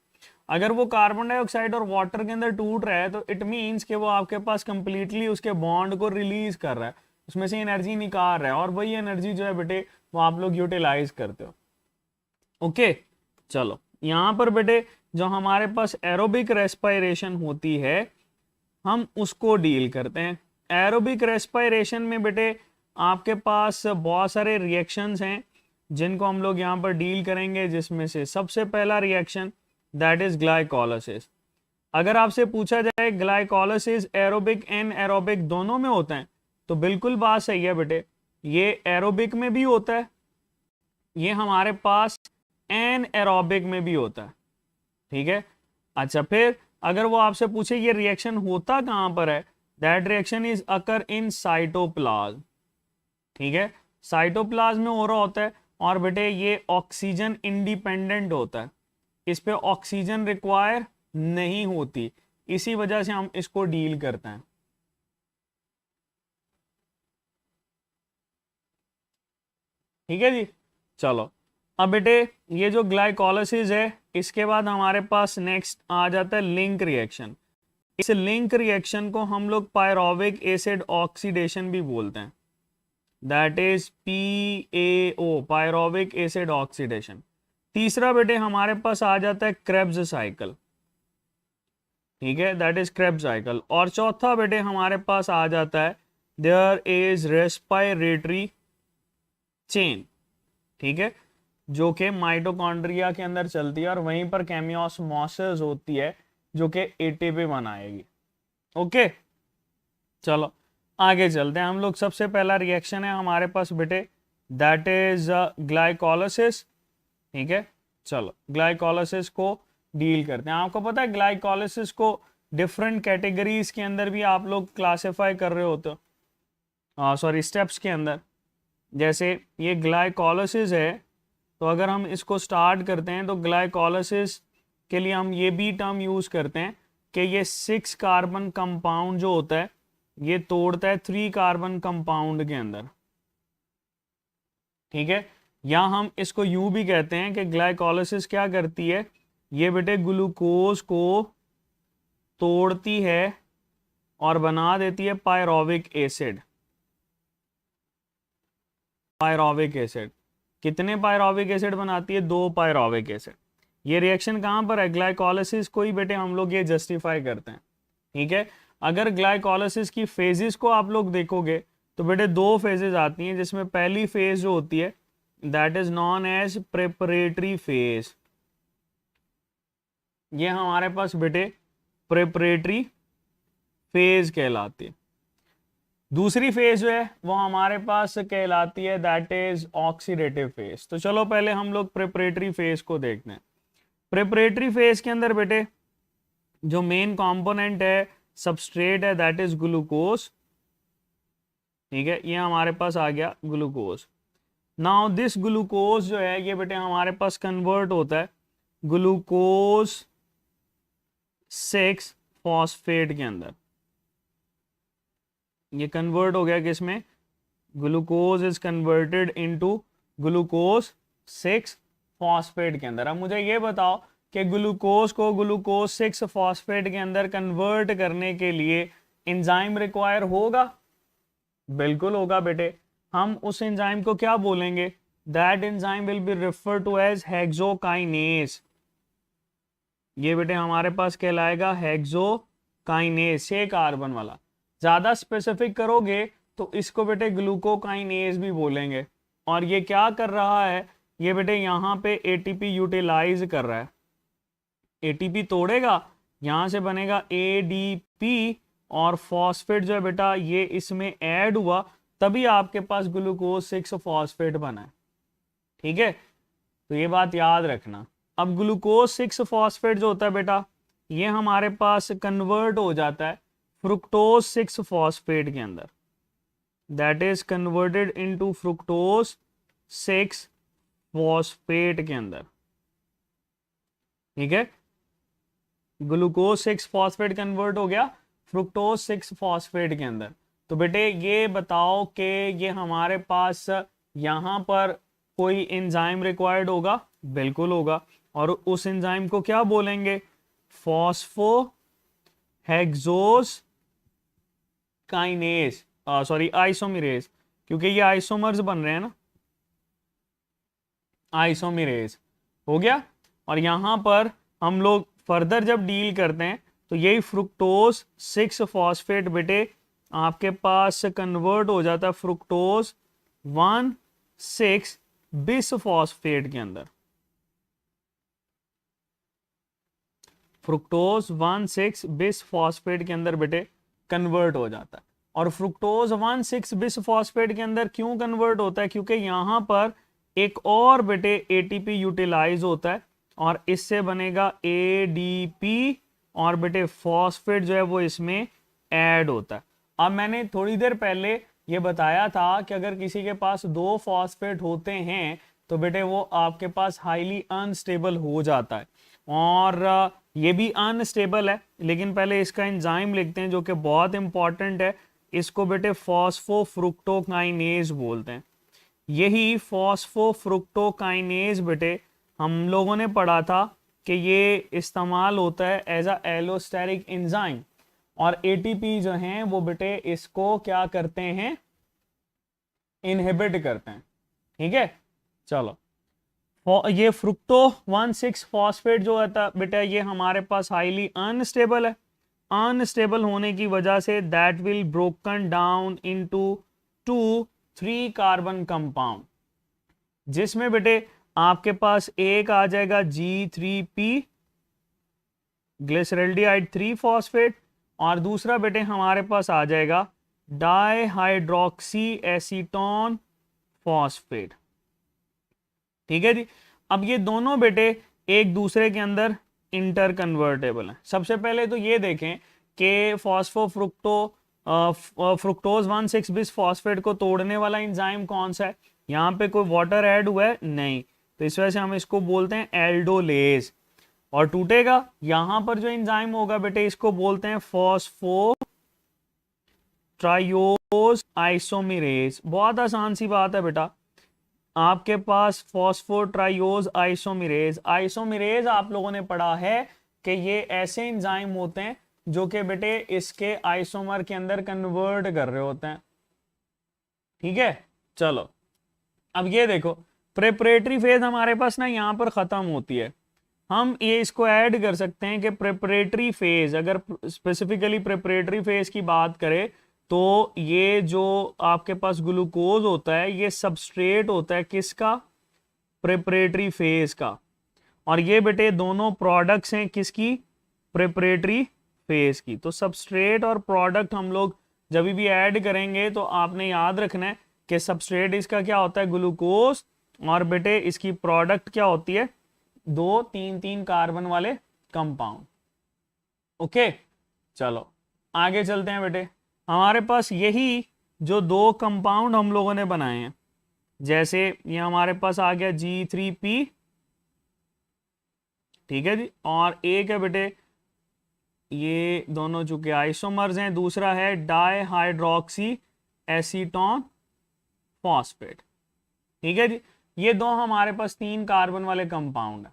अगर वो कार्बन डाइऑक्साइड और वाटर के अंदर टूट रहा है तो इट मीन्स कि वो आपके पास कंप्लीटली उसके बॉन्ड को रिलीज कर रहा है, उसमें से एनर्जी निकाल रहा है, और वही एनर्जी जो है बेटे वो आप लोग यूटिलाइज करते हो। ओके, चलो यहाँ पर बेटे जो हमारे पास एरोबिक रेस्पिरेशन होती है हम उसको डील करते हैं। एरोबिक रेस्पिरेशन में बेटे आपके पास बहुत सारे रिएक्शंस हैं जिनको हम लोग यहाँ पर डील करेंगे, जिसमें से सबसे पहला रिएक्शन दैट इज ग्लाइकोलाइसिस। अगर आपसे पूछा जाए ग्लाइकोलाइसिस एरोबिक एन एरोबिक दोनों में होता है तो बिल्कुल बात सही है बेटे, ये एरोबिक में भी होता है, ये हमारे पास एन एरोबिक में भी होता है। ठीक है, अच्छा फिर अगर वो आपसे पूछे ये रिएक्शन होता कहां पर है, that reaction is occur in cytoplasm. ठीक है, साइटोप्लाज्म में हो रहा होता है, और बेटे ये ऑक्सीजन इंडिपेंडेंट होता है, इस पे ऑक्सीजन रिक्वायर नहीं होती, इसी वजह से हम इसको डील करते हैं। ठीक है जी, चलो अब बेटे ये जो ग्लाइकोलाइसिस है इसके बाद हमारे पास नेक्स्ट आ जाता है लिंक रिएक्शन। इस लिंक रिएक्शन को हम लोग पायरोविक एसिड ऑक्सीडेशन भी बोलते हैं। That is PAO, pyruvic acid oxidation. तीसरा बेटे हमारे पास आ जाता है क्रेब्स साइकिल, ठीक है, दैट इज क्रेब्स साइकिल। और चौथा बेटे हमारे पास आ जाता है देयर इज रेस्पिरेटरी चेन, ठीक है, जो कि माइटोकॉन्ड्रिया के अंदर चलती है और वहीं पर केमियोस्मोसिस होती है जो कि एटीपी बनाएगी। ओके, चलो आगे चलते हैं हम लोग। सबसे पहला रिएक्शन है हमारे पास बेटे, दैट इज ग्लाइकोलाइसिस, ठीक है। चलो ग्लाइकोलाइसिस को डील करते हैं। आपको पता है ग्लाइकोलाइसिस को डिफरेंट कैटेगरीज के अंदर भी आप लोग क्लासिफाई कर रहे होते हो, सॉरी स्टेप्स के अंदर। जैसे ये ग्लाइकोलाइसिस है, तो अगर हम इसको स्टार्ट करते हैं तो ग्लाइकोलाइसिस के लिए हम ये भी टर्म यूज करते हैं कि ये 6 कार्बन कंपाउंड जो होता है ये तोड़ता है 3 कार्बन कंपाउंड के अंदर, ठीक है। या हम इसको यूं भी कहते हैं कि ग्लाइकोलाइसिस क्या करती है, ये बेटे ग्लूकोज को तोड़ती है और बना देती है पायरोविक एसिड। पायरोविक एसिड कितने पायरोविक एसिड बनाती है? 2 पायरोविक एसिड। ये रिएक्शन कहाँ पर है? ग्लाइकोलाइसिस को ही बेटे हम लोग ये जस्टिफाई करते हैं, ठीक है। अगर ग्लाइकोलाइसिस की फेजेस को आप लोग देखोगे तो बेटे 2 फेजेस आती हैं, जिसमें पहली फेज जो होती है that is known as preparatory phase. ये हमारे पास बेटे प्रेपरेटरी फेज कहलाती है। दूसरी फेज जो है वो हमारे पास कहलाती है दैट इज ऑक्सीडेटिव फेज। तो चलो पहले हम लोग प्रेपरेटरी फेज को देखते हैं। प्रेपरेटरी फेज के अंदर बेटे जो मेन कंपोनेंट है सबस्ट्रेट है दैट इज ग्लूकोज, ठीक है। ये हमारे पास आ गया ग्लूकोज। नाउ दिस ग्लूकोज जो है ये बेटे हमारे पास कन्वर्ट होता है ग्लूकोज 6 फॉस्फेट के अंदर। ये कन्वर्ट हो गया किसमें? Glucose is converted into glucose 6 phosphate के अंदर। अब मुझे ये बताओ कि ग्लूकोज को ग्लूकोज 6 फॉस्फेट के अंदर कन्वर्ट करने के लिए एंजाइम रिक्वायर होगा? बिल्कुल होगा बेटे। हम उस एंजाइम को क्या बोलेंगे? That enzyme will be refer to as hexokinase. ये बेटे हमारे पास कहलाएगा हेक्सोकाइनेज, 6 कार्बन वाला। ज्यादा स्पेसिफिक करोगे तो इसको बेटे ग्लूकोकाइनेज भी बोलेंगे। और ये क्या कर रहा है? ये बेटे यहाँ पे एटीपी यूटिलाइज कर रहा है। एटीपी तोड़ेगा, यहाँ से बनेगा एडीपी और फॉस्फेट जो है बेटा ये इसमें ऐड हुआ, तभी आपके पास ग्लूकोज 6 फॉस्फेट बना है, ठीक है। तो ये बात याद रखना। अब ग्लूकोज 6 फॉस्फेट जो होता है बेटा ये हमारे पास कन्वर्ट हो जाता है फ्रुक्टोज 6 फॉस्फेट के अंदर, that is converted into fructose 6 phosphate के अंदर, ठीक है। ग्लूकोज 6 फॉस्फेट कन्वर्ट हो गया फ्रुक्टोज 6 फॉस्फेट के अंदर। तो बेटे ये बताओ कि ये हमारे पास यहाँ पर कोई एंजाइम रिक्वायर्ड होगा? बिल्कुल होगा। और उस एंजाइम को क्या बोलेंगे? Phospho hexose kinase, sorry isomerase, क्योंकि ये आइसोमर्स बन रहे हैं ना, आइसोमेरेज हो गया। और यहां पर हम लोग फर्दर जब डील करते हैं तो यही फ्रुक्टोज 6 फॉस्फेट बेटे आपके पास कन्वर्ट हो जाता है फ्रुक्टोज 1,6 बिस फॉस्फेट के अंदर। फ्रुक्टोज 1,6 बिस फॉस्फेट के अंदर बेटे कन्वर्ट हो जाता है। और फ्रुक्टोज 1,6 बिस फॉस्फेट के अंदर क्यों कन्वर्ट होता है? क्योंकि यहां पर एक और बेटे एटीपी यूटिलाइज होता है और इससे बनेगा एडीपी और बेटे फॉस्फेट जो है वो इसमें ऐड होता है। अब मैंने थोड़ी देर पहले ये बताया था कि अगर किसी के पास 2 फॉस्फेट होते हैं तो बेटे वो आपके पास हाईली अनस्टेबल हो जाता है। और ये भी अनस्टेबल है, लेकिन पहले इसका एंजाइम लिखते हैं जो कि बहुत इंपॉर्टेंट है। इसको बेटे फॉस्फोफ्रुक्टोकाइनेज बोलते हैं। यही फॉस्फोफ्रुक्टोकाइनेज बेटे हम लोगों ने पढ़ा था कि ये इस्तेमाल होता है एज अ एलोस्टेरिक एंजाइम। और एटीपी जो हैं वो बेटे इसको क्या करते हैं? इनहिबिट करते हैं। ठीक है, चलो ये फ्रुक्टो 1,6 फॉस्फेट जो होता बेटा ये हमारे पास हाईली अनस्टेबल है। अनस्टेबल होने की वजह say that will broken down into 2-3 carbon compound, जिसमें बेटे आपके पास एक आ जाएगा G3P ग्लिसरल्डिहाइड 3 फॉस्फेट, और दूसरा बेटे हमारे पास आ जाएगा डाईहाइड्रोक्सी एसीटोन फॉस्फेट। ठीक है जी। अब ये दोनों बेटे एक दूसरे के अंदर इंटर कन्वर्टेबल हैं। सबसे पहले तो ये देखें कि फ्रुक्टोज 1,6 बिस फॉस्फेट को तोड़ने वाला एंजाइम कौन सा है। यहाँ पे कोई वाटर ऐड हुआ है नहीं, तो इस वजह से हम इसको बोलते हैं एल्डोलेज। और टूटेगा यहां पर जो एंजाइम होगा बेटे इसको बोलते हैं फॉस्फोट्रायोज आइसोमेरेज। बहुत आसान सी बात है बेटा, आपके पास फॉस्फोट्रायोज आइसोमेरेज। आइसोमेरेज आप लोगों ने पढ़ा है कि ये ऐसे एंजाइम होते हैं जो कि बेटे इसके आइसोमर के अंदर कन्वर्ट कर रहे होते हैं। ठीक है, चलो अब ये देखो प्रेपरेटरी फेज हमारे पास ना यहाँ पर खत्म होती है। हम ये इसको ऐड कर सकते हैं कि प्रेपरेटरी फेज, अगर स्पेसिफिकली प्रेपरेटरी फेज की बात करें तो ये जो आपके पास ग्लूकोज होता है ये सबस्ट्रेट होता है किसका, प्रेपरेटरी फेज का। और ये बेटे दोनों प्रोडक्ट्स हैं किसकी, प्रेपरेटरी फेज की। तो सबस्ट्रेट और प्रोडक्ट हम लोग जब भी ऐड करेंगे तो आपने याद रखना है कि सबस्ट्रेट इसका क्या होता है, ग्लूकोज, और बेटे इसकी प्रोडक्ट क्या होती है, 2-3-3 कार्बन वाले कंपाउंड। ओके, चलो आगे चलते हैं बेटे। हमारे पास यही जो दो कंपाउंड हम लोगों ने बनाए हैं, जैसे ये हमारे पास आ गया G3P, ठीक है जी, और एक है बेटे ये दोनों चूंकि आइसोमर्स हैं, दूसरा है डाईहाइड्रोक्सी एसीटोन फॉस्फेट। ठीक है जी, ये दो हमारे पास 3 कार्बन वाले कंपाउंड है।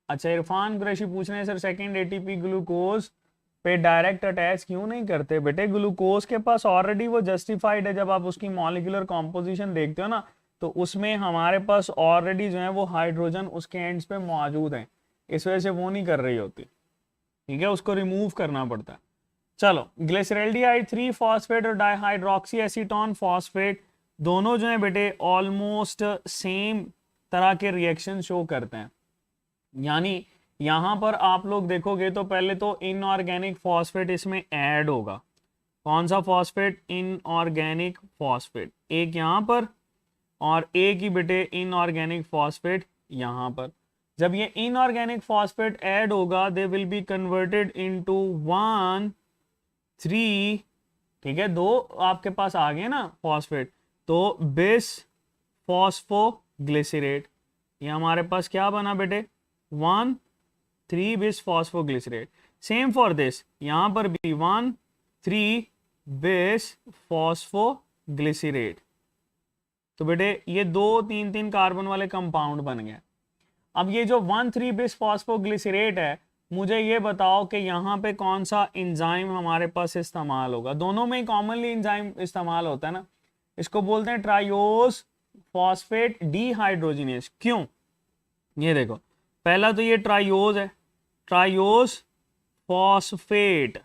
अच्छा, इरफान कुरैशी पूछ रहे हैं सर सेकंड एटीपी ग्लूकोज पे डायरेक्ट अटैच क्यों नहीं करते। बेटे ग्लूकोज के पास ऑलरेडी वो जस्टिफाइड है, जब आप उसकी मॉलिक्यूलर कॉम्पोजिशन देखते हो ना तो उसमें हमारे पास ऑलरेडी जो है वो हाइड्रोजन उसके एंड्स पे मौजूद है, इस वजह से वो नहीं कर रही होती। ठीक है, उसको रिमूव करना पड़ता है। चलो ग्लिसरल्डिहाइड 3 फॉस्फेट और डाईहाइड्रोक्सी एसीटोन फॉस्फेट दोनों जो है बेटे ऑलमोस्ट सेम तरह के रिएक्शन शो करते हैं। यानी यहां पर आप लोग देखोगे तो पहले तो इनऑर्गेनिक फॉस्फेट इसमें ऐड होगा। कौन सा फॉस्फेट, इनऑर्गेनिक फॉस्फेट, एक यहां पर और एक ही बेटे इनऑर्गेनिक फॉस्फेट यहां पर। जब ये इनऑर्गेनिक फॉस्फेट ऐड होगा they will be converted into 1,3, ठीक है, दो आपके पास आ गए ना फॉस्फेट, तो बिस फॉस्फोग्लिसरेट, ये हमारे पास क्या बना बेटे 1,3 bis phosphoglycerate. Same for this, यहां पर भी 1,3 बिस फॉस्फोग्लिसरेट। तो बेटे ये 2-3-3 कार्बन वाले कंपाउंड बन गए। अब ये जो 1,3 बिस फॉस्फोग्लिसरेट है, मुझे ये बताओ कि यहाँ पे कौन सा एंजाइम हमारे पास इस्तेमाल होगा। दोनों में कॉमनली एंजाइम इस्तेमाल होता है ना, इसको बोलते हैं ट्रायोज फॉस्फेट डीहाइड्रोजिनेज। क्यों, ये देखो पहला तो ये ट्रायोज है, ट्रायोज फॉस्फेट,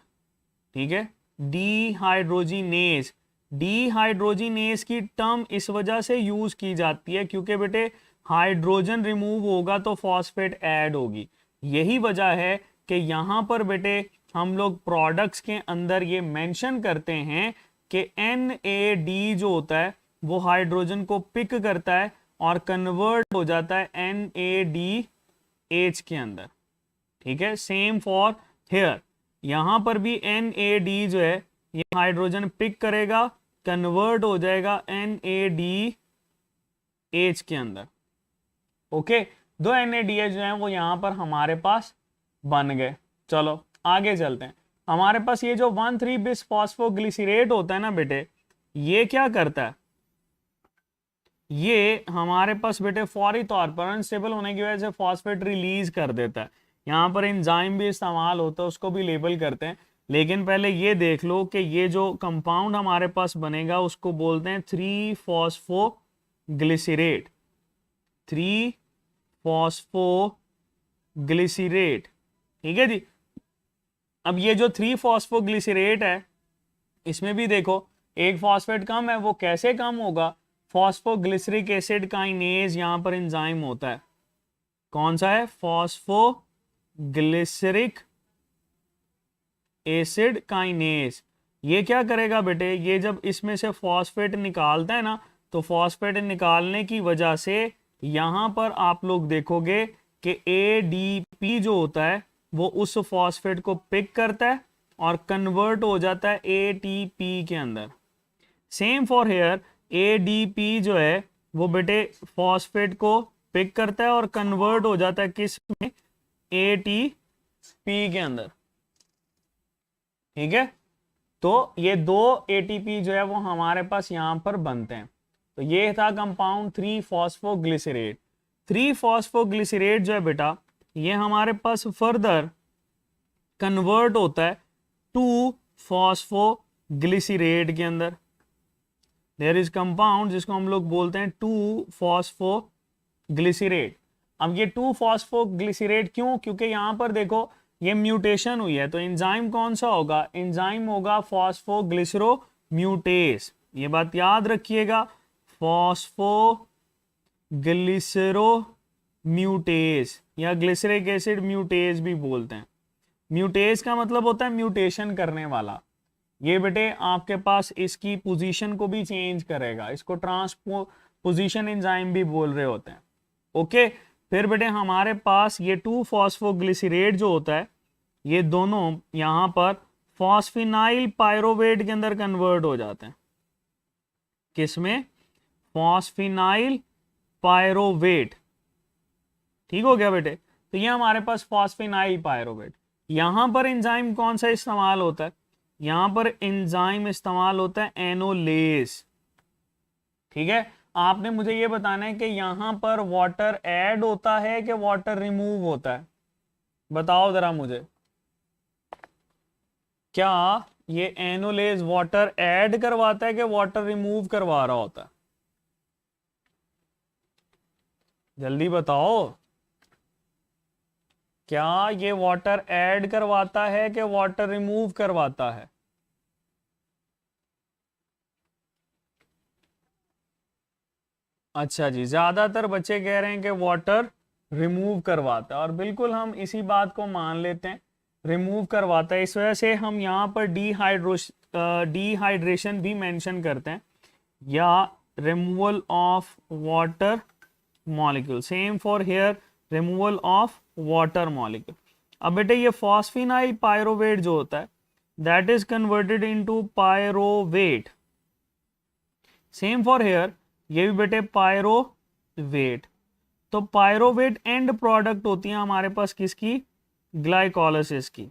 ठीक है, डीहाइड्रोजिनेज। डीहाइड्रोजिनेज की टर्म इस वजह से यूज की जाती है क्योंकि बेटे हाइड्रोजन रिमूव होगा तो फॉस्फेट ऐड होगी। यही वजह है कि यहां पर बेटे हम लोग प्रोडक्ट्स के अंदर ये मेंशन करते हैं कि NAD जो होता है वो हाइड्रोजन को पिक करता है और कन्वर्ट हो जाता है NADH के अंदर। ठीक है, सेम फॉर हेयर, यहां पर भी NAD जो है ये हाइड्रोजन पिक करेगा, कन्वर्ट हो जाएगा NADH के अंदर। ओके, दो NADH जो है वो यहां पर हमारे पास बन गए। चलो आगे चलते हैं। हमारे पास ये जो 1,3 बिस फॉस्फोग्लिसरेट होता है ना बेटे, ये क्या करता है, ये हमारे पास बेटे फौरी तौर पर अनस्टेबल होने की वजह से फॉस्फेट रिलीज कर देता है। यहाँ पर एंजाइम भी इस्तेमाल होता है, उसको भी लेबल करते हैं। लेकिन पहले ये देख लो कि ये जो कंपाउंड हमारे पास बनेगा उसको बोलते हैं 3-फॉस्फोग्लिसरेट। 3-फॉस्फोग्लिसरेट, ठीक है जी। अब ये जो 3-फॉस्फोग्लिसरेट है इसमें भी देखो एक फॉस्फेट कम है, वो कैसे कम होगा? फॉस्फोग्लिसरिक एसिड काइनेज यहां पर एंजाइम होता है। कौन सा है? Phosphoglyceric acid kinase. ये क्या करेगा बेटे, ये जब इसमें से फॉस्फेट निकालता है ना, तो फॉस्फेट निकालने की वजह से यहां पर आप लोग देखोगे कि ADP जो होता है वो उस फॉस्फेट को पिक करता है और कन्वर्ट हो जाता है ATP के अंदर। सेम फॉर हेयर, ADP जो है वो बेटे फॉस्फेट को पिक करता है और कन्वर्ट हो जाता है किस में? ATP के अंदर, ठीक है। तो ये दो ATP जो है वो हमारे पास यहां पर बनते हैं। तो ये था कंपाउंड 3-फॉस्फोग्लिसरेट। 3-फॉस्फोग्लिसरेट जो है बेटा ये हमारे पास फर्दर कन्वर्ट होता है 2-फॉस्फोग्लिसरेट के अंदर। देयर इज कंपाउंड जिसको हम लोग बोलते हैं 2-फॉस्फोग्लिसरेट। अब ये 2-फॉस्फोग्लिसरेट क्यों? क्योंकि यहां पर देखो ये म्यूटेशन हुई है, तो एंजाइम कौन सा होगा? एंजाइम होगा फॉस्फोग्लिसरोम्यूटेस। ये बात याद रखिएगा, फॉस्फोग्लिसरोम्यूटेस या ग्लिसरिक एसिड म्यूटेस भी बोलते हैं। म्यूटेस का मतलब होता है म्यूटेशन करने वाला। ये बेटे आपके पास इसकी पोजीशन को भी चेंज करेगा, इसको ट्रांसपोजिशन एंजाइम भी बोल रहे होते हैं। ओके, फिर बेटे हमारे पास ये 2-फॉस्फोग्लिसरेट जो होता है ये दोनों यहां पर फॉस्फिनाइल पायरोवेट के अंदर कन्वर्ट हो जाते हैं। किसमें? फॉस्फिनाइल पायरोवेट। ठीक हो गया बेटे। तो ये हमारे पास फॉस्फिनाइल पायरोवेट। यहां पर एंजाइम कौन सा इस्तेमाल होता है? यहां पर एंजाइम इस्तेमाल होता है एनोलेस। ठीक है, आपने मुझे ये बताना है कि यहां पर वाटर ऐड होता है कि वाटर रिमूव होता है? बताओ जरा मुझे, क्या ये एनोलेज वाटर ऐड करवाता है कि वाटर रिमूव करवा रहा होता है? जल्दी बताओ, क्या ये वाटर ऐड करवाता है कि वाटर रिमूव करवाता है? अच्छा जी, ज्यादातर बच्चे कह रहे हैं कि वाटर रिमूव करवाता है, और बिल्कुल हम इसी बात को मान लेते हैं, रिमूव करवाता है। इस वजह से हम यहाँ पर डिहाइड्रेशन भी मेंशन करते हैं, या removal of water molecule. Same for here, removal of water molecule. अब बेटे ये फॉस्फिनाइल पायरोवेट जो होता है that is converted into pyruvate. Same for here, ये भी बेटे पायरोवेट। तो पायरोवेट एंड प्रोडक्ट होती है हमारे पास किसकी? ग्लाइकोलाइसिस की।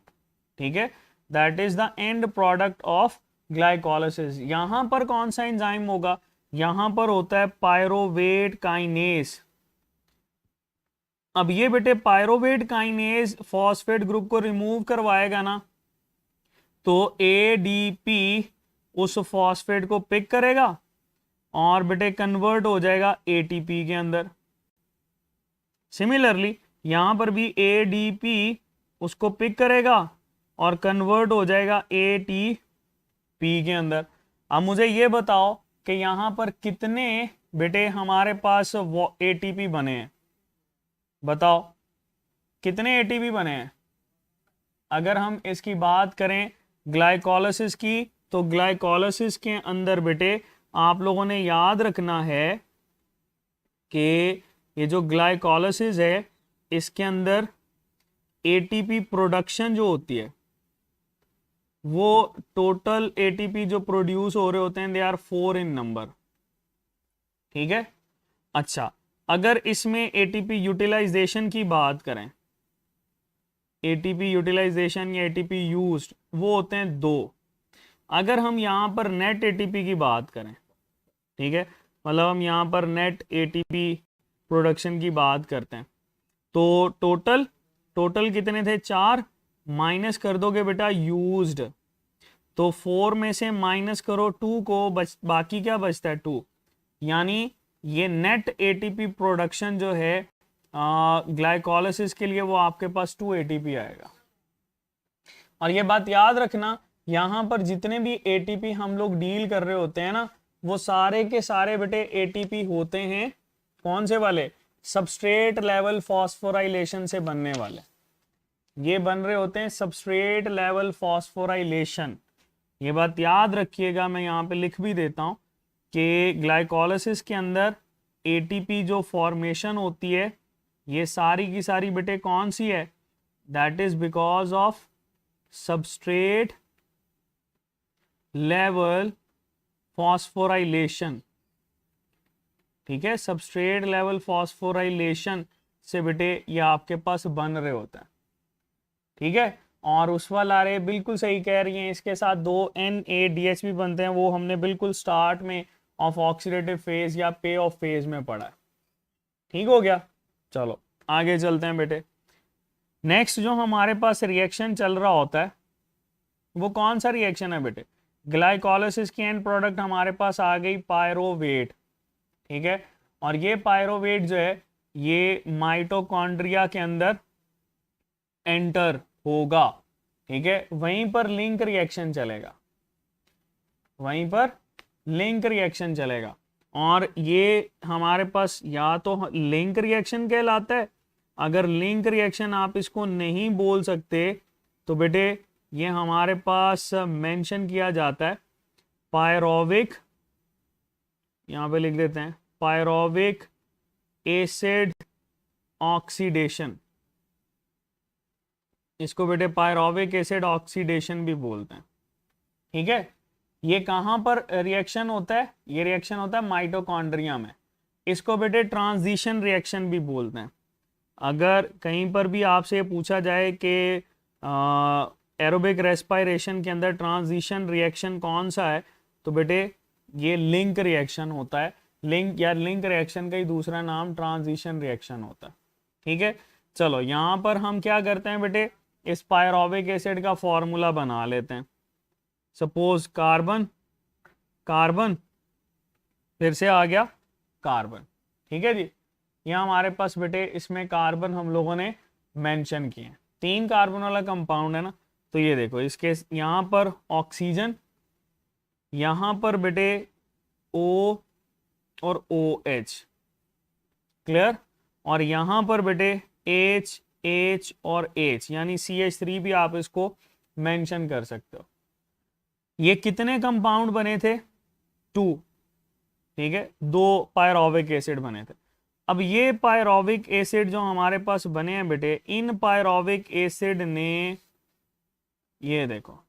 ठीक है, that is the end product of glycolysis. यहां पर कौन सा एंजाइम होगा? यहां पर होता है पायरोवेट काइनेज। अब ये बेटे पायरोवेट काइनेज फॉस्फेट ग्रुप को रिमूव करवाएगा ना, तो ADP उस फॉस्फेट को पिक करेगा और बेटे कन्वर्ट हो जाएगा ATP के अंदर। सिमिलरली यहां पर भी ADP उसको पिक करेगा और कन्वर्ट हो जाएगा ATP के अंदर। अब मुझे ये बताओ कि यहां पर कितने बेटे हमारे पास ATP बने हैं? बताओ कितने ATP बने हैं? अगर हम इसकी बात करें ग्लाइकोलाइसिस की, तो ग्लाइकोलाइसिस के अंदर बेटे आप लोगों ने याद रखना है कि ये जो ग्लाइकोलाइसिस है इसके अंदर ATP प्रोडक्शन जो होती है, वो टोटल ATP जो प्रोड्यूस हो रहे होते हैं दे आर 4 इन नंबर। ठीक है, अच्छा अगर इसमें ATP यूटिलाइजेशन की बात करें, ATP यूटिलाइजेशन या ATP यूज्ड, वो होते हैं 2। अगर हम यहाँ पर नेट ATP की बात करें, ठीक है, मतलब हम यहाँ पर नेट ATP प्रोडक्शन की बात करते हैं, तो टोटल कितने थे? 4। माइनस कर दोगे बेटा यूज्ड, तो 4 में से माइनस करो 2 को, बाकी क्या बचता है 2, यानी ये नेट एटीपी प्रोडक्शन जो है ग्लाइकोलाइसिस के लिए वो आपके पास 2 एटीपी आएगा। और ये बात याद रखना, यहाँ पर जितने भी एटीपी हम लोग डील कर रहे होते हैं ना, वो सारे के सारे बेटे एटीपी होते हैं कौन से वाले, सबस्ट्रेट लेवल फॉस्फोराइलेशन से बनने वाले। ये बन रहे होते हैं सबस्ट्रेट लेवल फॉस्फोराइलेशन। ये बात याद रखिएगा, मैं यहाँ पे लिख भी देता हूँ कि ग्लाइकोलाइसिस के अंदर एटीपी जो फॉर्मेशन होती है ये सारी की सारी बेटे कौन सी है, that is because of substrate level phosphorylation. ठीक है, सबस्ट्रेट लेवल फॉस्फोराइलेशन से बेटे ये आपके पास बन रहे होता है। ठीक है, और उस वाला रहे बिल्कुल सही कह रही हैं, इसके साथ 2 NADH भी बनते हैं, वो हमने बिल्कुल स्टार्ट में ऑफ ऑक्सीडेटिव फेज या पे ऑफ फेज में पढ़ा है। ठीक हो गया, चलो आगे चलते हैं बेटे। नेक्स्ट जो हमारे पास रिएक्शन चल रहा होता है वो कौन सा रिएक्शन है बेटे, ग्लाइकोलाइसिस की एंड प्रोडक्ट हमारे पास आ गई पायरोवेट। ठीक है, और ये पायरोवेट जो है ये माइटोकॉन्ड्रिया के अंदर एंटर होगा। ठीक है, वहीं पर लिंक रिएक्शन चलेगा, वहीं पर लिंक रिएक्शन चलेगा, और ये हमारे पास या तो लिंक रिएक्शन कहलाता है, अगर लिंक रिएक्शन आप इसको नहीं बोल सकते तो बेटे ये हमारे पास मेंशन किया जाता है पायरोविक, यहाँ पे लिख देते हैं पायरोविक एसिड ऑक्सीडेशन। इसको बेटे पायरोविक एसिड ऑक्सीडेशन भी बोलते हैं। ठीक है, ये कहाँ पर रिएक्शन होता है, ये रिएक्शन होता है माइटोकॉन्ड्रिया में। इसको बेटे ट्रांजिशन रिएक्शन भी बोलते हैं। अगर कहीं पर भी आपसे पूछा जाए कि एरोबिक रेस्पिरेशन के अंदर ट्रांजिशन रिएक्शन कौन सा है, तो बेटे ये लिंक रिएक्शन होता है। लिंक या लिंक रिएक्शन का ही दूसरा नाम ट्रांजिशन रिएक्शन होता है। ठीक है, चलो यहाँ पर हम क्या करते हैं बेटे, इस पायरोविक एसिड का फॉर्मूला बना लेते हैं। सपोज कार्बन कार्बन फिर से आ गया कार्बन। ठीक है जी, यहाँ हमारे पास बेटे इसमें कार्बन हम लोगों ने मेंशन किए हैं, 3 कार्बन वाला कंपाउंड है ना, तो ये देखो इसके यहाँ पर ऑक्सीजन, यहाँ पर बेटे O और OH, क्लियर, और यहाँ पर बेटे H H और H यानी CH3 भी आप इसको मेंशन कर सकते हो। ये कितने कंपाउंड बने थे, 2। ठीक है, 2 पायरोविक एसिड बने थे। अब ये पायरोविक एसिड जो हमारे पास बने हैं बेटे, इन पायरोविक एसिड ने, ये देखो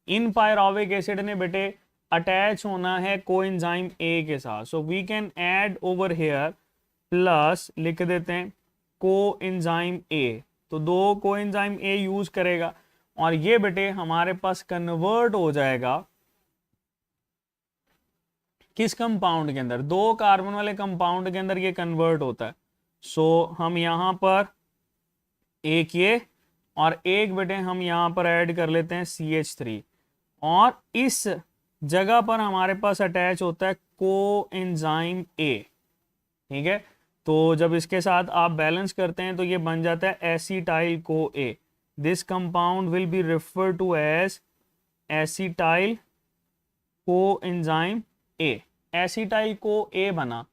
इन पायरोविक एसिड ने बेटे अटैच होना है कोएंजाइम ए के साथ। So we can add over here plus लिख देते हैं कोएंजाइम ए, तो 2 कोएंजाइम ए यूज करेगा, और ये बेटे हमारे पास कन्वर्ट हो जाएगा किस कंपाउंड के अंदर, 2 कार्बन वाले कंपाउंड के अंदर ये कन्वर्ट होता है। सो हम यहाँ पर एक ये और एक बेटे हम यहाँ पर ऐड कर लेते हैं CH3, और इस जगह पर हमारे पास अटैच होता है कोएंजाइम ए। ठीक है, तो जब इसके साथ आप बैलेंस करते हैं तो ये बन जाता है acetyl CoA. This compound will be refer to as acetyl coenzyme A. Acetyl CoA बना।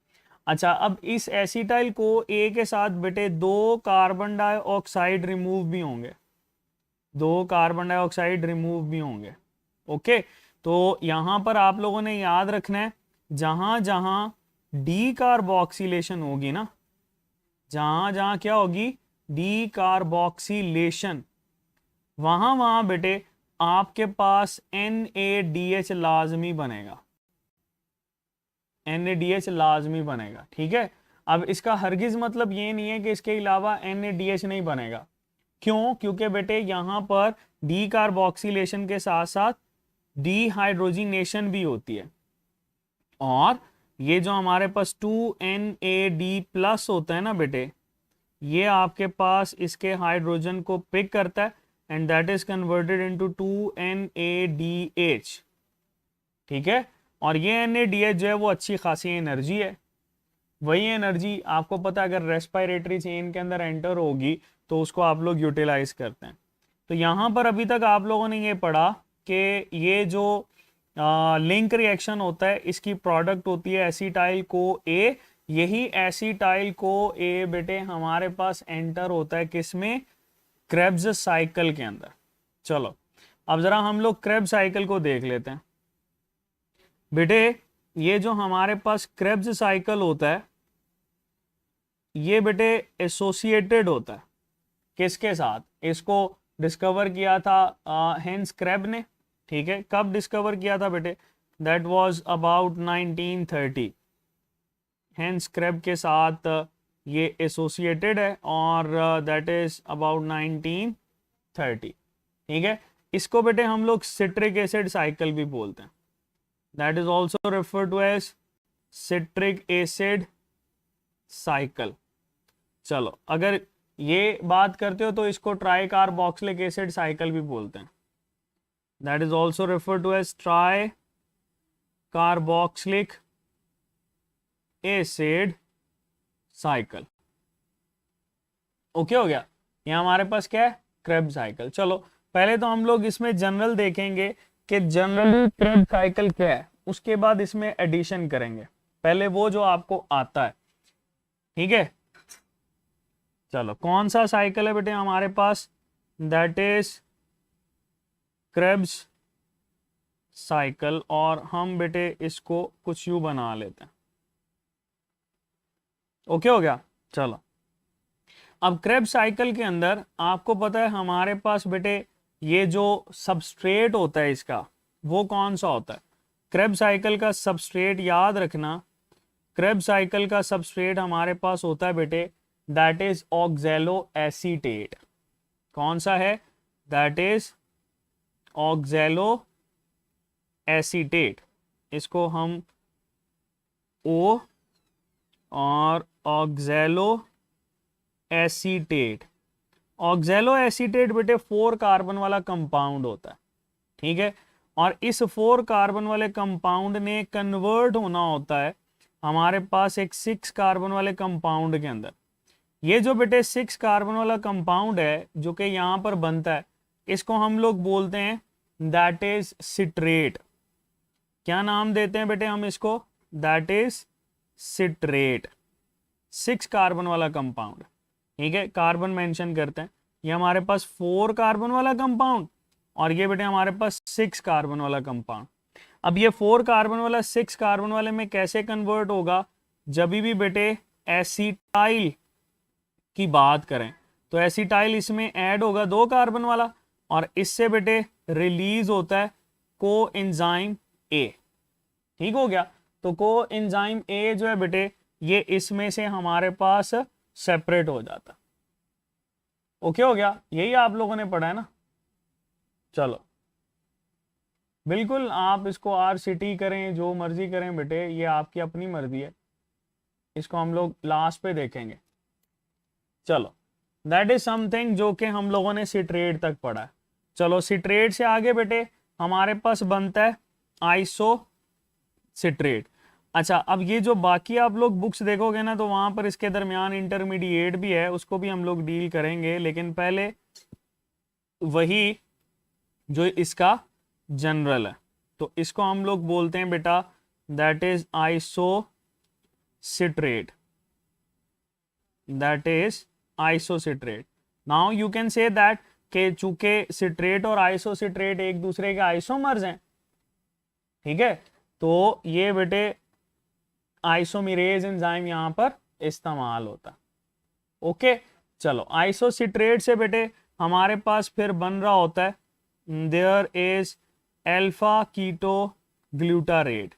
अच्छा, अब इस एसिटाइल को ए के साथ बेटे 2 कार्बन डाइऑक्साइड रिमूव भी होंगे, 2 कार्बन डाइऑक्साइड रिमूव भी होंगे। ओके, तो यहां पर आप लोगों ने याद रखना है, जहां जहां डी कार्बोक्सिलेशन होगी ना, जहां जहां क्या होगी, डी कार्बोक्सिलेशन, वहां वहां बेटे आपके पास NADH लाजमी बनेगा, NADH लाजमी बनेगा। ठीक है, अब इसका हरगिज मतलब ये नहीं है कि इसके अलावा NADH नहीं बनेगा। क्यों? क्योंकि बेटे यहाँ पर डी कार्बोक्सिलेशन के साथ साथ डिहाइड्रोजिनेशन भी होती है, और ये जो हमारे पास 2NAD+ होता है ना बेटे, ये आपके पास इसके हाइड्रोजन को पिक करता है, and that is converted into 2NADH, ठीक है। और ये NADH जो है वो अच्छी खासी एनर्जी है। वही एनर्जी आपको पता है अगर रेस्पिरेटरी चेन के अंदर एंटर होगी तो उसको आप लोग यूटिलाइज करते हैं। तो यहाँ पर अभी तक आप लोगों ने ये पढ़ा कि ये जो लिंक रिएक्शन होता है इसकी प्रोडक्ट होती है एसिटाइल को ए। यही एसिटाइल को ए बेटे हमारे पास एंटर होता है किसमें, क्रेब्स साइकिल के अंदर। चलो अब जरा हम लोग क्रेब्स साइकिल को देख लेते हैं। बेटे ये जो हमारे पास क्रेब्स साइकिल होता है ये बेटे एसोसिएटेड होता है किसके साथ, इसको डिस्कवर किया था हेंस क्रेब ने, ठीक है। कब डिस्कवर किया था बेटे, that was about 1930। Hans Krebs के साथ ये एसोसिएटेड है और दैट इज अबाउट 1930, ठीक है। इसको बेटे हम लोग सिट्रिक एसिड साइकिल भी बोलते हैं, that is also refer to as citric acid cycle. चलो अगर ये बात करते हो तो इसको ट्राई कार्बोक्सिलिक एसिड साइकिल भी बोलते हैं, that is also refer to as tricarboxylic acid cycle. Okay हो गया, ये हमारे पास क्या है, क्रेब साइकिल। चलो पहले तो हम लोग इसमें जनरल देखेंगे कि जनरली क्रेब साइकिल क्या है, उसके बाद इसमें एडिशन करेंगे, पहले वो जो आपको आता है, ठीक है। चलो कौन सा साइकिल है बेटे हमारे पास, दैट इज क्रेब्स साइकिल। और हम बेटे इसको कुछ यूं बना लेते हैं, ओके हो गया। चलो अब क्रेब साइकिल के अंदर आपको पता है हमारे पास बेटे ये जो सबस्ट्रेट होता है इसका वो कौन सा होता है, क्रेब साइकिल का सबस्ट्रेट याद रखना, क्रेब साइकिल का सबस्ट्रेट हमारे पास होता है बेटे दैट इज ऑक्सैलो एसीटेट। कौन सा है, दैट इज ऑक्सैलो एसीटेट। इसको हम O और ऑक्सैलो एसीटेट, ऑक्सैलो एसीटेट बेटे 4 कार्बन वाला कंपाउंड होता है, ठीक है। और इस 4 कार्बन वाले कंपाउंड ने कन्वर्ट होना होता है हमारे पास एक 6 कार्बन वाले कंपाउंड के अंदर। ये जो बेटे 6 कार्बन वाला कंपाउंड है जो कि यहाँ पर बनता है इसको हम लोग बोलते हैं दैट इज सिट्रेट। क्या नाम देते हैं बेटे हम इसको, दैट इज सिट्रेट। 6 कार्बन वाला कंपाउंड, ठीक है। कार्बन मेंशन करते हैं, ये हमारे पास 4 कार्बन वाला कंपाउंड और ये बेटे हमारे पास 6 कार्बन वाला कंपाउंड। अब ये 4 कार्बन वाला 6 कार्बन वाले में कैसे कन्वर्ट होगा, जब भी बेटे एसिटाइल की बात करें तो एसिटाइल इसमें ऐड होगा 2 कार्बन वाला और इससे बेटे रिलीज होता है को एंजाइम ए, ठीक हो गया। तो को एंजाइम ए जो है बेटे ये इसमें से हमारे पास सेपरेट हो जाता, ओके हो गया। यही आप लोगों ने पढ़ा है ना। चलो बिल्कुल आप इसको RCT करें जो मर्जी करें बेटे, ये आपकी अपनी मर्जी है, इसको हम लोग लास्ट पे देखेंगे। चलो दैट इज समथिंग जो कि हम लोगों ने सिट्रेट तक पढ़ा है। चलो सिट्रेट से आगे बेटे हमारे पास बनता है आइसो सिट्रेट। अच्छा अब ये जो बाकी आप लोग बुक्स देखोगे ना तो वहां पर इसके दरमियान इंटरमीडिएट भी है, उसको भी हम लोग डील करेंगे, लेकिन पहले वही जो इसका जनरल है तो इसको हम लोग बोलते हैं बेटा that is iso citrate, that is isocitrate. Now you can say that कि चूंकि सिट्रेट और आइसोसिट्रेट एक दूसरे के आइसोमर्स हैं, ठीक है, तो ये बेटे आइसोमेरेज एंजाइम यहां पर इस्तेमाल होता, ओके। चलो आइसोसिट्रेट से बेटे हमारे पास फिर बन रहा होता है there is alpha ketoglutarate,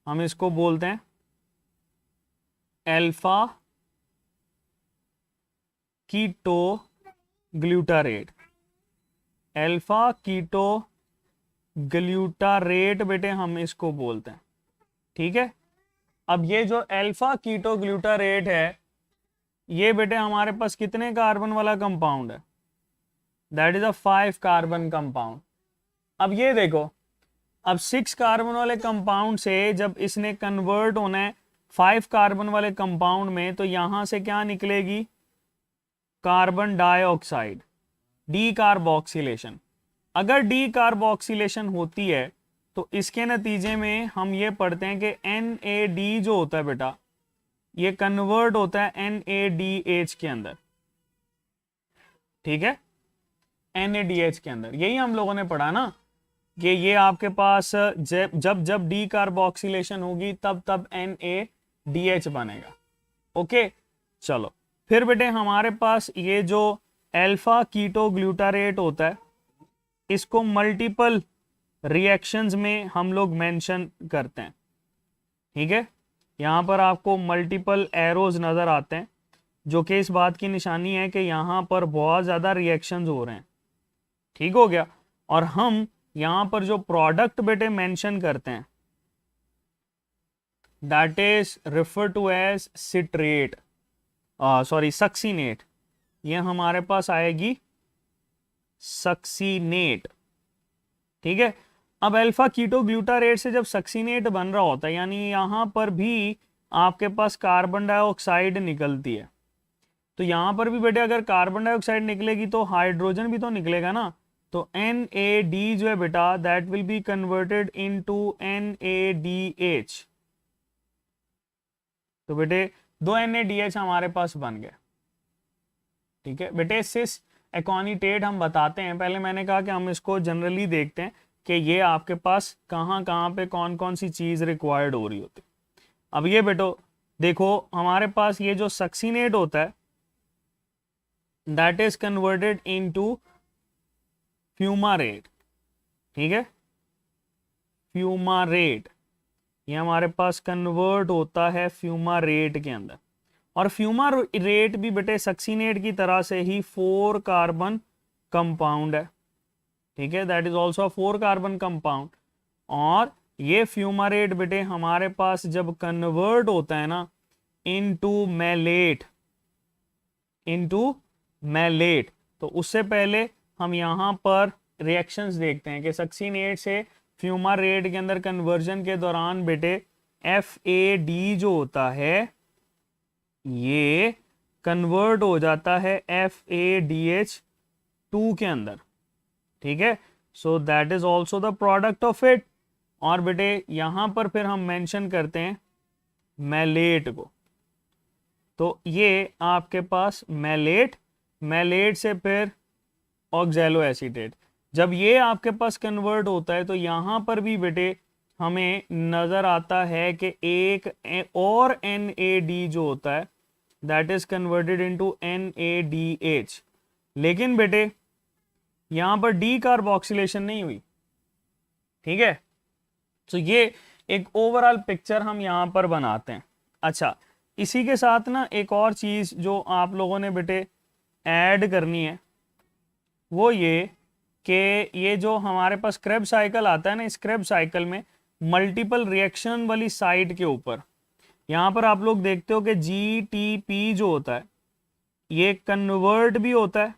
हम इसको बोलते हैं alpha ketoglutarate. Alpha ketoglutarate बेटे हम इसको बोलते हैं, ठीक है। अब ये जो अल्फा कीटो ग्लूटारेट है ये बेटे हमारे पास कितने कार्बन वाला कंपाउंड है, that is a 5 carbon compound. अब ये देखो, अब 6 कार्बन वाले कंपाउंड से जब इसने कन्वर्ट होना है 5 कार्बन वाले कंपाउंड में, तो यहां से क्या निकलेगी, कार्बन डाइऑक्साइड, डी कार्बोक्सिलेशन। अगर डी कार्बोक्सिलेशन होती है तो इसके नतीजे में हम ये पढ़ते हैं कि NAD जो होता है बेटा, ये कन्वर्ट होता है NADH के अंदर, ठीक है, NADH के अंदर। यही हम लोगों ने पढ़ा ना कि ये आपके पास जब जब डी कार्बोक्सिलेशन होगी तब तब NADH बनेगा। ओके, चलो फिर बेटे हमारे पास ये जो अल्फा कीटो ग्लूटारेट होता है, इसको मल्टीपल रिएक्शंस में हम लोग मेंशन करते हैं, ठीक है। यहाँ पर आपको मल्टीपल एरोज नजर आते हैं, जो कि इस बात की निशानी है कि यहाँ पर बहुत ज़्यादा रिएक्शंस हो रहे हैं, ठीक हो गया। और हम यहाँ पर जो प्रोडक्ट बेटे मेंशन करते हैं, that is refer to as citrate, sorry succinate, ये हमारे पास आएगी सक्सीनेट, ठीक है। अब अल्फा कीटो ग्लूटारेट से जब सक्सीनेट बन रहा होता है, यानी यहां पर भी आपके पास कार्बन डाइऑक्साइड निकलती है, तो यहां पर भी बेटे अगर कार्बन डाइऑक्साइड निकलेगी तो हाइड्रोजन भी तो निकलेगा ना। तो NAD जो है बेटा, that will be converted into NADH। तो बेटे 2 NADH हमारे पास बन गए, ठीक है। बेटे सिस एकोनिटेट हम बताते हैं, पहले मैंने कहा कि हम इसको जनरली देखते हैं कि ये आपके पास कहाँ कहाँ पे कौन कौन सी चीज रिक्वायर्ड हो रही होती। अब ये बेटो देखो, हमारे पास ये जो सक्सीनेट होता है, दैट इज कन्वर्टेड इनटू फ्यूमारेट, ठीक है, फ्यूमारेट, ये हमारे पास कन्वर्ट होता है फ्यूमारेट के अंदर। और फ्यूमारेट भी बेटे सक्सीनेट की तरह से ही 4 कार्बन कंपाउंड है, ठीक है, that is also 4 carbon compound. और ये फ्यूमारेट बेटे हमारे पास जब कन्वर्ट होता है ना इनटू मैलेट, तो उससे पहले हम यहाँ पर रिएक्शंस देखते हैं कि सक्सीनेट से फ्यूमारेट के अंदर कन्वर्जन के दौरान बेटे FAD जो होता है ये कन्वर्ट हो जाता है FADH2 के अंदर, ठीक है। So that is also the product of it. और बेटे यहां पर फिर हम मेंशन करते हैं मैलेट को, तो ये आपके पास मैलेट से फिर ऑक्सैलो एसीटेट, जब ये आपके पास कन्वर्ट होता है तो यहां पर भी बेटे हमें नजर आता है कि एक और NAD जो होता है that is converted into NADH। लेकिन बेटे यहां पर डी कार्बोक्सिलेशन नहीं हुई, ठीक है। तो ये एक ओवरऑल पिक्चर हम यहां पर बनाते हैं। अच्छा, इसी के साथ ना एक और चीज जो आप लोगों ने बेटे ऐड करनी है, वो ये कि ये जो हमारे पास क्रेब साइकिल आता है ना, इस क्रेब साइकिल में मल्टीपल रिएक्शन वाली साइड के ऊपर यहाँ पर आप लोग देखते हो कि GTP जो होता है ये कन्वर्ट भी होता है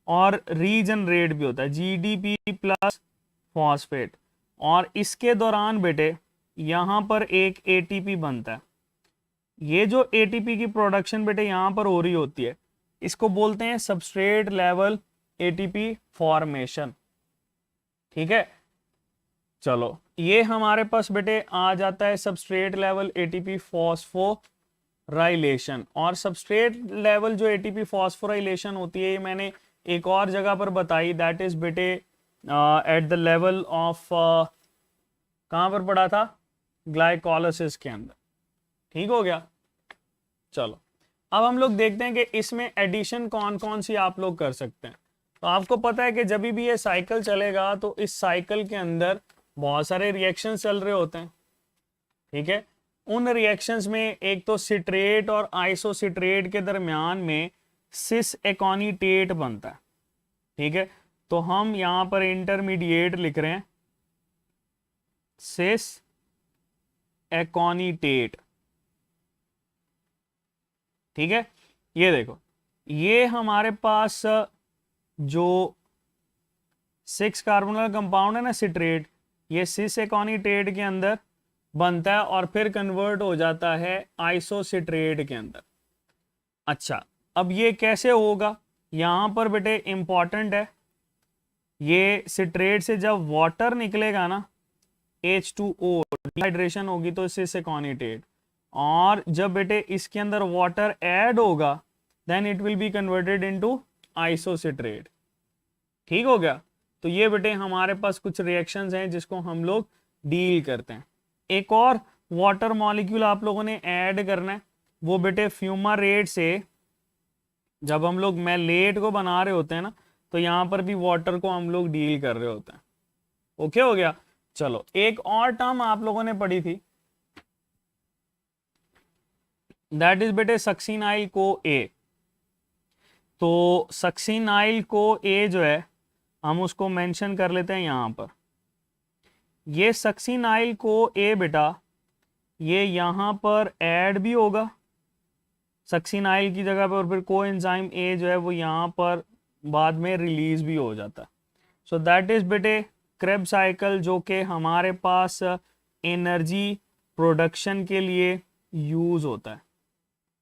और रीजनरेट भी होता है, GDP प्लस फॉस्फेट। और इसके दौरान बेटे यहाँ पर एक ATP बनता है। ये जो ATP की प्रोडक्शन बेटे यहाँ पर हो रही होती है, इसको बोलते हैं सबस्ट्रेट लेवल ATP फॉर्मेशन, ठीक है। चलो ये हमारे पास बेटे आ जाता है सबस्ट्रेट लेवल ATP फॉस्फोराइलेशन। और सबस्ट्रेट लेवल जो ATP फॉस्फोराइलेशन होती है, ये मैंने एक और जगह पर बताई, दैट इज बेटे एट द लेवल ऑफ, कहाँ पर पढ़ा था, ग्लाइकोलाइसिस के अंदर, ठीक हो गया। चलो अब हम लोग देखते हैं कि इसमें एडिशन कौन कौन सी आप लोग कर सकते हैं। तो आपको पता है कि जब भी ये साइकिल चलेगा तो इस साइकिल के अंदर बहुत सारे रिएक्शंस चल रहे होते हैं, ठीक है। उन रिएक्शंस में एक तो सिट्रेट और आइसोसिट्रेट के दरमियान में सिस एकोनिटेट बनता है, ठीक है। तो हम यहां पर इंटरमीडिएट लिख रहे हैं सिस एकोनिटेट, ठीक है। ये देखो, ये हमारे पास जो 6 कार्बन का कंपाउंड है ना सिट्रेट, ये सिस एकोनिटेट के अंदर बनता है और फिर कन्वर्ट हो जाता है आइसोसिट्रेट के अंदर। अच्छा, अब ये कैसे होगा, यहां पर बेटे इंपॉर्टेंट है, ये सिट्रेट से जब वाटर निकलेगा ना H2O, डिहाइड्रेशन होगी तो सिस एकोनिटेट, और जब बेटे इसके अंदर वाटर ऐड होगा then it will be converted into isocitrate. ठीक हो गया। तो ये बेटे हमारे पास कुछ रिएक्शंस हैं जिसको हम लोग डील करते हैं। एक और वाटर मॉलिक्यूल आप लोगों ने ऐड करना है, वो बेटे फ्यूमारेट से जब हम लोग मैलेट को बना रहे होते हैं ना, तो यहां पर भी वाटर को हम लोग डील कर रहे होते हैं। ओके हो गया। चलो एक और टर्म आप लोगों ने पढ़ी थी, दैट इज बेटे सक्सिनाइल को ए। तो सक्सिनाइल को ए जो है हम उसको मेंशन कर लेते हैं यहां पर। ये सक्सिनाइल को ए बेटा ये यहां पर ऐड भी होगा सक्सिनाइल की जगह पर, और फिर कोएंजाइम ए जो है वो यहां पर बाद में रिलीज भी हो जाता है। सो दैट इज बेटे क्रेब्स साइकिल, जो कि हमारे पास एनर्जी प्रोडक्शन के लिए यूज होता है।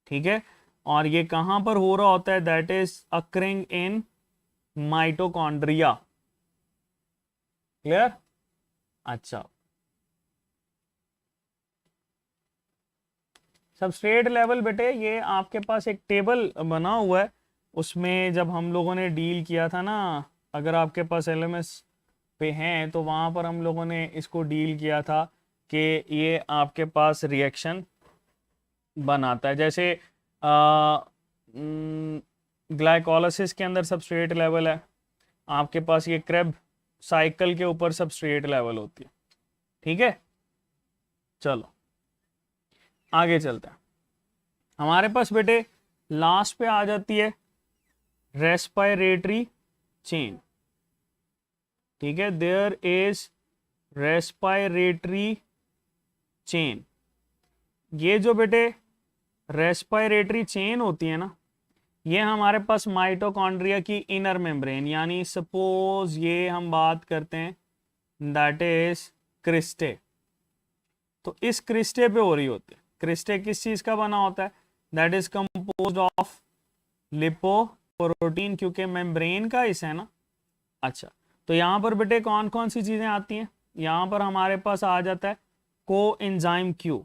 ठीक है, और ये कहां पर हो रहा होता है, that is occurring in mitochondria. Clear. अच्छा, सबस्ट्रेट लेवल बेटे ये आपके पास एक टेबल बना हुआ है, उसमें जब हम लोगों ने डील किया था ना, अगर आपके पास एलएमएस पे हैं तो वहां पर हम लोगों ने इसको डील किया था कि ये आपके पास रिएक्शन बनाता है। जैसे ग्लाइकोलाइसिस के अंदर सबस्ट्रेट लेवल है, आपके पास ये क्रेब साइकिल के ऊपर सबस्ट्रेट लेवल होती है। ठीक है, चलो आगे चलते हैं। हमारे पास बेटे लास्ट पे आ जाती है रेस्पिरेटरी चेन। ठीक है, देयर इज रेस्पिरेटरी चेन। ये जो बेटे रेस्पिरेटरी चेन होती है ना, ये हमारे पास माइटोकॉन्ड्रिया की इनर मेम्ब्रेन, यानी सपोज ये हम बात करते हैं दैट इज क्रिस्टे, तो इस क्रिस्टे पे हो रही होती है। क्रिस्टे किस चीज का बना होता है, that is composed of lipoprotein, क्योंकि मेम्ब्रेन का हिस्सा है ना। अच्छा, तो यहां पर बेटे कौन कौन सी चीजें आती हैं, यहां पर हमारे पास आ जाता है को एंजाइम क्यू,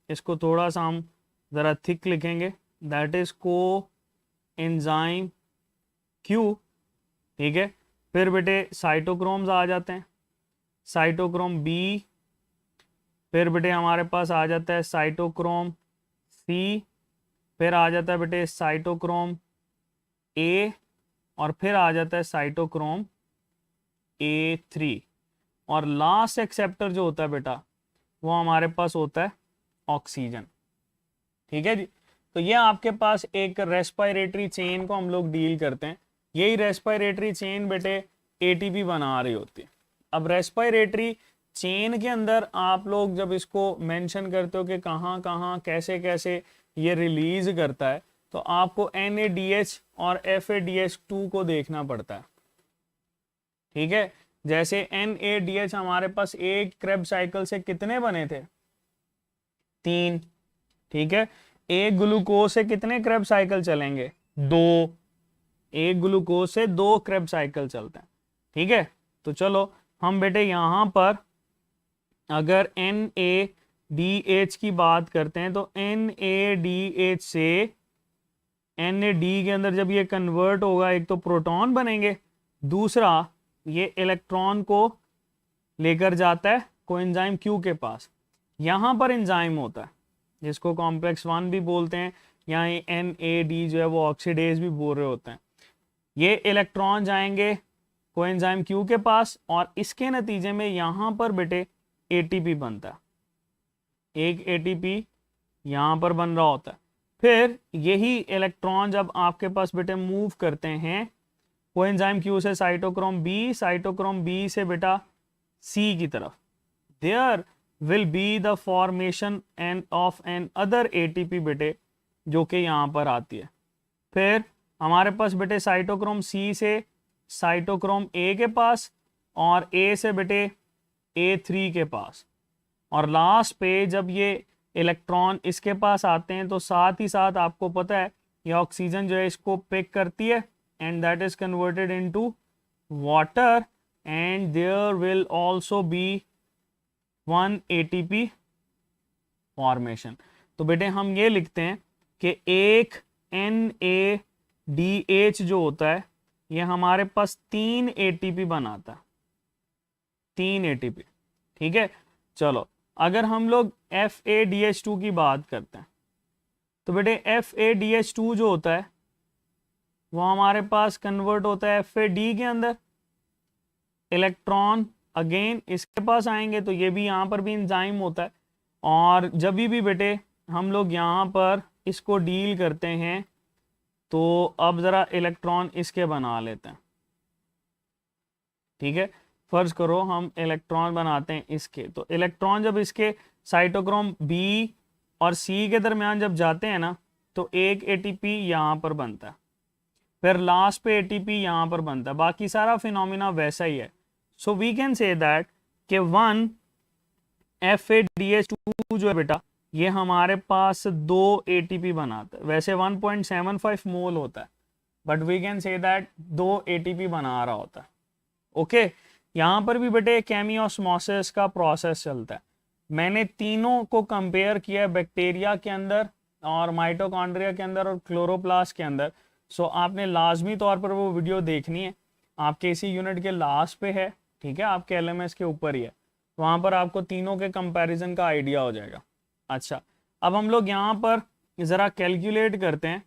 इसको थोड़ा सा हम जरा थिक लिखेंगे, दैट इज को एंजाइम क्यू। ठीक है, फिर बेटे साइटोक्रोम्स आ जाते हैं, साइटोक्रोम बी, फिर बेटे हमारे पास आ जाता है साइटोक्रोम सी, फिर आ जाता है बेटे साइटोक्रोम ए, और फिर आ जाता है साइटोक्रोम A3, और लास्ट एक्सेप्टर जो होता है बेटा वो हमारे पास होता है ऑक्सीजन। ठीक है जी, तो ये आपके पास एक रेस्पिरेटरी चेन को हम लोग डील करते हैं। यही रेस्पिरेटरी चेन बेटे एटीपी बना रही होती है। अब रेस्पिरेटरी चेन के अंदर आप लोग जब इसको मेंशन करते हो कि कहाँ कहाँ कैसे कैसे ये रिलीज करता है, तो आपको NADH और FADH2 को देखना पड़ता है। ठीक है, जैसे NADH हमारे पास एक क्रेब साइकिल से कितने बने थे, 3। ठीक है, एक ग्लूकोज से कितने क्रेब साइकिल चलेंगे, 2। एक ग्लूकोज से 2 क्रेब साइकिल चलते हैं। ठीक है, तो चलो हम बेटे यहां पर अगर NADH की बात करते हैं, तो NADH से NAD के अंदर जब ये कन्वर्ट होगा, एक तो प्रोटॉन बनेंगे, दूसरा ये इलेक्ट्रॉन को लेकर जाता है कोएंजाइम Q के पास। यहां पर एंजाइम होता है जिसको कॉम्प्लेक्स 1 भी बोलते हैं, यहाँ NAD जो है वो ऑक्सीडेज भी बोल रहे होते हैं। ये इलेक्ट्रॉन जाएंगे कोएंजाइम Q के पास, और इसके नतीजे में यहां पर बेटे ATP बनता है, एक ATP यहां पर बन रहा होता है। फिर यही इलेक्ट्रॉन जब आपके पास बेटे मूव करते हैं कोएंजाइम Q से साइटोक्रोम B, साइटोक्रोम B से बेटा C की तरफ, there will be the formation and of another ATP बेटे, जो कि यहाँ पर आती है। फिर हमारे पास बेटे साइटोक्रोम C से साइटोक्रोम ए के पास और ए से बेटे A3 के पास, और लास्ट पे जब ये इलेक्ट्रॉन इसके पास आते हैं तो साथ ही साथ आपको पता है ये ऑक्सीजन जो है इसको पिक करती है and that is converted into water and there will also be 1 ATP formation. तो बेटे हम ये लिखते हैं कि एक NADH जो होता है ये हमारे पास 3 ATP बनाता है, 3 ATP। ठीक है, चलो अगर हम लोग FADH2 की बात करते हैं तो बेटे FADH2 जो होता है वो हमारे पास कन्वर्ट होता है FAD के अंदर, इलेक्ट्रॉन अगेन इसके पास आएंगे तो ये भी यहाँ पर भी एंजाइम होता है, और जब भी बेटे हम लोग यहाँ पर इसको डील करते हैं तो अब ज़रा इलेक्ट्रॉन इसके बना लेते हैं। ठीक है, फर्ज करो हम इलेक्ट्रॉन बनाते हैं इसके, तो इलेक्ट्रॉन जब इसके साइटोक्रोम B और C के दरमियान जब जाते हैं ना तो एक ATP यहाँ पर बनता है, फिर लास्ट पे ATP यहाँ पर बनता है, बाकी सारा फिनोमिना वैसा ही है। So we can say that कि 1 FADH2 जो है बेटा ये हमारे पास 2 ATP बनाता है, वैसे 1.75 मोल होता है but we can say that 2 ATP बना रहा होता है। ओके, यहाँ पर भी बेटे केमियोस्मोसिस का प्रोसेस चलता है। मैंने तीनों को कंपेयर किया है, बैक्टीरिया के अंदर और माइटोकॉन्ड्रिया के अंदर और क्लोरोप्लास्ट के अंदर। सो आपने लाजमी तौर पर वो वीडियो देखनी है, आपके इसी यूनिट के लास्ट पे है। ठीक है, आपके LMS के ऊपर ही है, वहाँ पर आपको तीनों के कंपैरिजन का आइडिया हो जाएगा। अच्छा, अब हम लोग यहाँ पर ज़रा कैलकुलेट करते हैं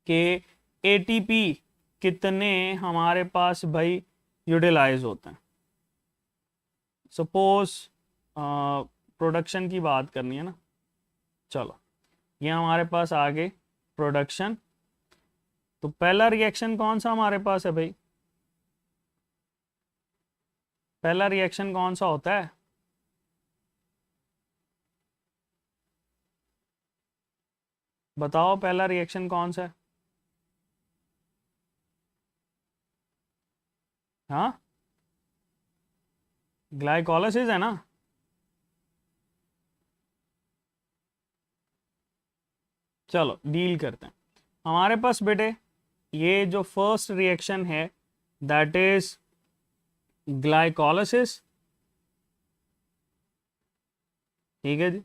कि ATP कितने हमारे पास भाई यूटिलाइज होते हैं। सपोज प्रोडक्शन की बात करनी है ना, चलो ये हमारे पास आ गए प्रोडक्शन। तो पहला रिएक्शन कौन सा हमारे पास है भाई, पहला रिएक्शन कौन सा होता है? बताओ पहला रिएक्शन कौन सा है? हाँ, ग्लाइकोलाइसिस है ना। चलो डील करते हैं। हमारे पास बेटे ये जो फर्स्ट रिएक्शन है दैट इज ग्लाइकोलाइसिस। ठीक है जी,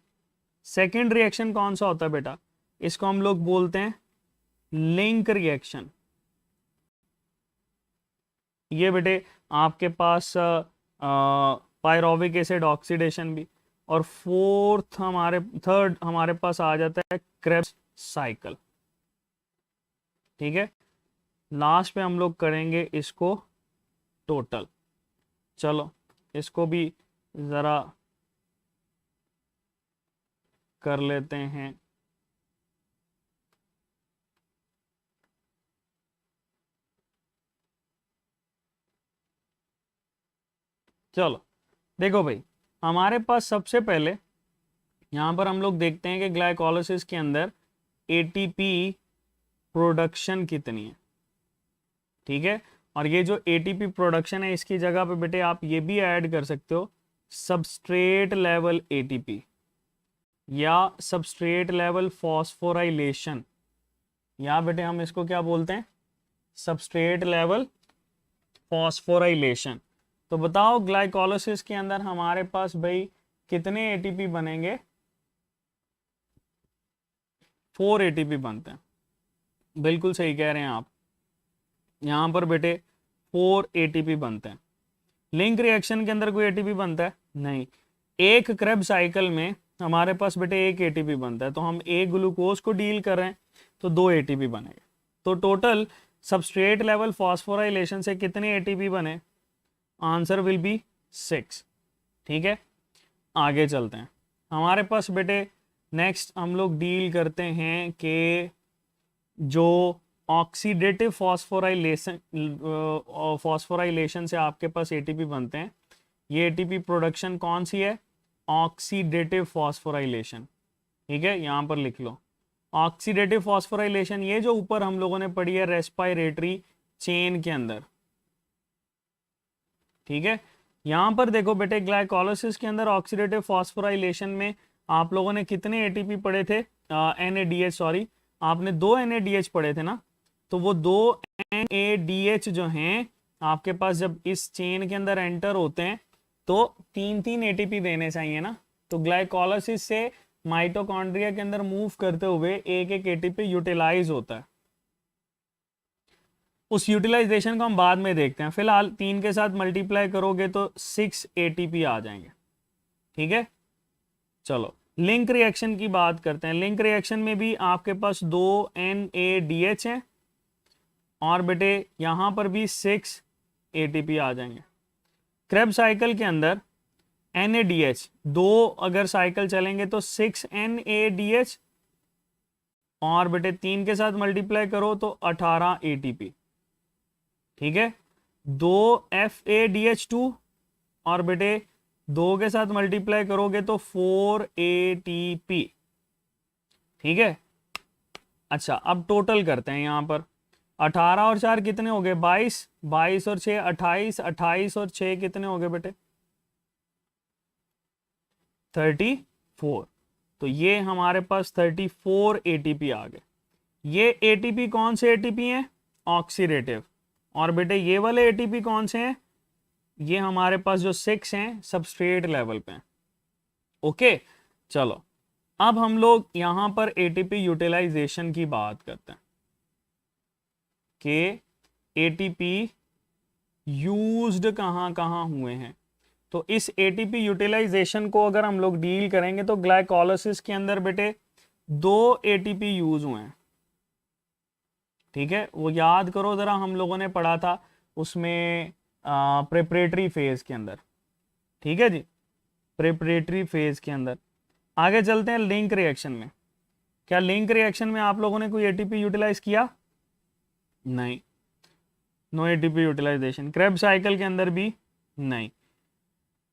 सेकंड रिएक्शन कौन सा होता है बेटा? इसको हम लोग बोलते हैं लिंक रिएक्शन। ये बेटे आपके पास पायरोविक एसिड ऑक्सीडेशन भी, और थर्ड हमारे पास आ जाता है क्रेब्स साइकिल। ठीक है, लास्ट पे हम लोग करेंगे इसको टोटल। चलो इसको भी ज़रा कर लेते हैं। चलो देखो भाई, हमारे पास सबसे पहले यहाँ पर हम लोग देखते हैं कि ग्लाइकोलाइसिस के अंदर ATP प्रोडक्शन कितनी है। ठीक है, और ये जो ATP प्रोडक्शन है इसकी जगह पे बेटे आप ये भी ऐड कर सकते हो सबस्ट्रेट लेवल ATP या सबस्ट्रेट लेवल फॉस्फोराइलेशन, या बेटे हम इसको क्या बोलते हैं, सबस्ट्रेट लेवल फॉस्फोराइलेशन। तो बताओ ग्लाइकोलाइसिस के अंदर हमारे पास भाई कितने ATP बनेंगे? 4 ATP बनते हैं। बिल्कुल सही कह रहे हैं आप, यहाँ पर बेटे 4 ATP बनते हैं। लिंक रिएक्शन के अंदर कोई ATP बनता है नहीं। एक क्रेब साइकिल में हमारे पास बेटे एक ATP बनता है, तो हम एक ग्लूकोज को डील कर रहे हैं तो 2 ATP बनेंगे। तो टोटल सबस्ट्रेट लेवल फॉस्फोराइलेशन से कितने ATP बने? Answer will be 6। ठीक है, आगे चलते हैं। हमारे पास बेटे नेक्स्ट हम लोग डील करते हैं कि जो ऑक्सीडेटिव फॉस्फोराइलेशन से आपके पास ATP बनते हैं, ये ATP प्रोडक्शन कौन सी है? Oxidative phosphorylation. ठीक है, यहाँ पर लिख लो ऑक्सीडेटिव फॉस्फोराइलेशन। ये जो ऊपर हम लोगों ने पढ़ी है रेस्पिरेटरी चेन के अंदर, ठीक है। यहाँ पर देखो बेटे ग्लाइकोलाइसिस के अंदर ऑक्सीडेटिव फॉस्फोराइलेशन में आप लोगों ने कितने एटीपी पढ़े थे, NADH, सॉरी आपने 2 NADH पढ़े थे ना। तो वो 2 NADH जो हैं आपके पास जब इस चेन के अंदर एंटर होते हैं तो 3-3 एटीपी देने चाहिए ना। तो ग्लाइकोलाइसिस से माइटोकॉन्ड्रिया के अंदर मूव करते हुए एक एक एटीपी यूटिलाइज होता है। उस यूटिलाइजेशन को हम बाद में देखते हैं, फिलहाल 3 के साथ मल्टीप्लाई करोगे तो 6 एटीपी आ जाएंगे। ठीक है, चलो लिंक रिएक्शन की बात करते हैं। लिंक रिएक्शन में भी आपके पास 2 NADH हैं और बेटे यहां पर भी 6 एटीपी आ जाएंगे। क्रेब साइकिल के अंदर NADH 2 अगर साइकिल चलेंगे तो 6 NADH और बेटे 3 के साथ मल्टीप्लाई करो तो 18 एटीपी। ठीक है, 2 FADH2 और बेटे 2 के साथ मल्टीप्लाई करोगे तो 4 ATP। ठीक है, अच्छा अब टोटल करते हैं। यहां पर 18 और 4 कितने हो गए, 22, 22 और 6 28, 28 और 6 कितने हो गए बेटे 34। तो ये हमारे पास 34 एटीपी आ गए। ये एटीपी कौन से एटीपी हैं, ऑक्सीडेटिव। और बेटे ये वाले एटीपी कौन से हैं, ये हमारे पास जो 6 हैं सबस्ट्रेट लेवल पे हैं। ओके, चलो अब हम लोग यहां पर एटीपी यूटिलाइजेशन की बात करते हैं कि एटीपी यूज्ड कहां कहां हुए हैं। तो इस एटीपी यूटिलाइजेशन को अगर हम लोग डील करेंगे तो ग्लाइकोलाइसिस के अंदर बेटे 2 एटीपी यूज हुए हैं। ठीक है, वो याद करो जरा, हम लोगों ने पढ़ा था उसमें प्रिपरेटरी फेज के अंदर। ठीक है जी, प्रिपरेटरी फेज के अंदर। आगे चलते हैं लिंक रिएक्शन में। क्या लिंक रिएक्शन में आप लोगों ने कोई एटीपी यूटिलाइज किया, नहीं, no ATP utilisation. Krebs cycle के अंदर भी नहीं।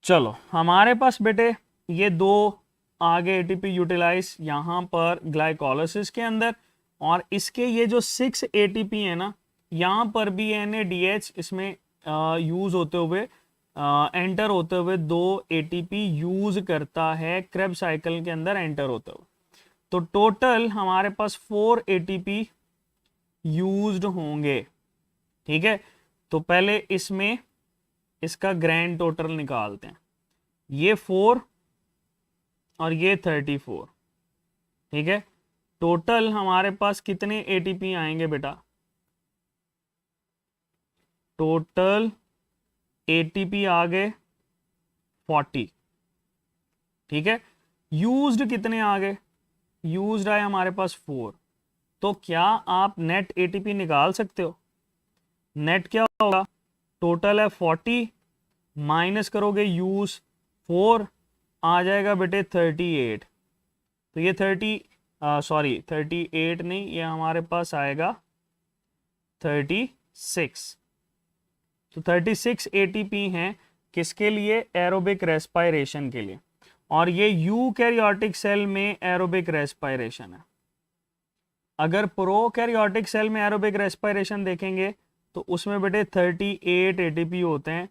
चलो हमारे पास बेटे ये 2 आगे एटीपी यूटिलाइज यहां पर ग्लाइकोलाइसिस के अंदर, और इसके ये जो 6 एटीपी है ना, यहां पर भी NADH इसमें यूज होते हुए एंटर होते हुए 2 एटीपी यूज करता है क्रेब साइकिल के अंदर एंटर होते हुए। तो टोटल हमारे पास 4 एटीपी यूज्ड होंगे। ठीक है, तो पहले इसमें इसका ग्रैंड टोटल निकालते हैं। ये 4 और ये 34। ठीक है, टोटल हमारे पास कितने एटीपी आएंगे बेटा, टोटल एटीपी आ गए 40। ठीक है, यूज्ड कितने आ गए, यूज्ड आए हमारे पास 4। तो क्या आप नेट एटीपी निकाल सकते हो, नेट क्या होगा, टोटल है 40 माइनस करोगे यूज 4 आ जाएगा बेटे 38। तो ये 38 नहीं, ये हमारे पास आएगा 36। तो 36 एटीपी हैं किसके लिए, एरोबिक रेस्पायरेशन के लिए। और ये यूकैरियोटिक सेल में एरोबिक रेस्पायरेशन है। अगर प्रोकैरियोटिक सेल में एरोबिक रेस्पायरेशन देखेंगे तो उसमें बेटे 38 एटीपी होते हैं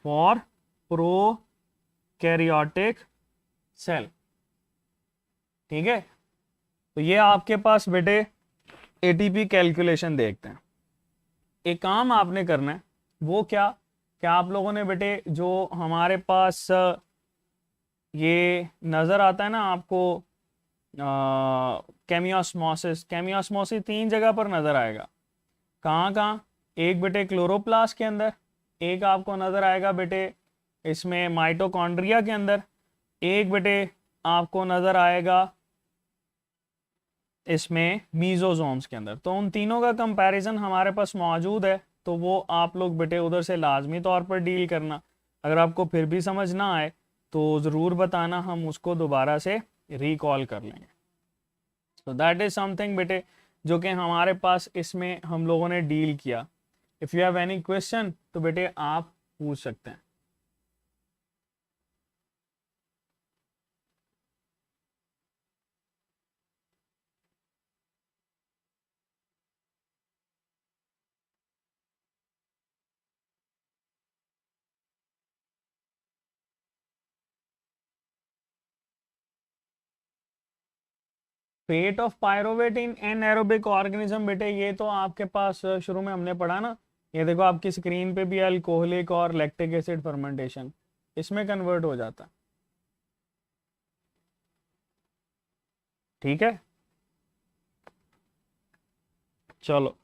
फॉर प्रोकैरियोटिक सेल। ठीक है, तो ये आपके पास बेटे एटीपी कैलकुलेशन देखते हैं। एक काम आपने करना है, वो क्या आप लोगों ने बेटे जो हमारे पास ये नज़र आता है ना आपको केमियोस्मोसिस, 3 जगह पर नज़र आएगा। कहाँ कहाँ, एक बेटे क्लोरोप्लास्ट के अंदर, एक आपको नज़र आएगा बेटे इसमें माइटोकॉन्ड्रिया के अंदर, एक बेटे आपको नज़र आएगा इसमें मीजोजोम्स के अंदर। तो उन तीनों का कंपैरिजन हमारे पास मौजूद है, तो वो आप लोग बेटे उधर से लाजमी तौर पर डील करना। अगर आपको फिर भी समझ ना आए तो ज़रूर बताना, हम उसको दोबारा से रिकॉल कर लेंगे। तो दैट इज़ समथिंग बेटे जो कि हमारे पास इसमें हम लोगों ने डील किया। If you have any question तो बेटे आप पूछ सकते हैं। Fate of pyruvate in anaerobic organism, बेटे ये तो आपके पास शुरू में हमने पढ़ा ना, ये देखो आपकी स्क्रीन पे भी अल्कोहलिक और लैक्टिक एसिड फर्मेंटेशन इसमें कन्वर्ट हो जाता है। ठीक है, चलो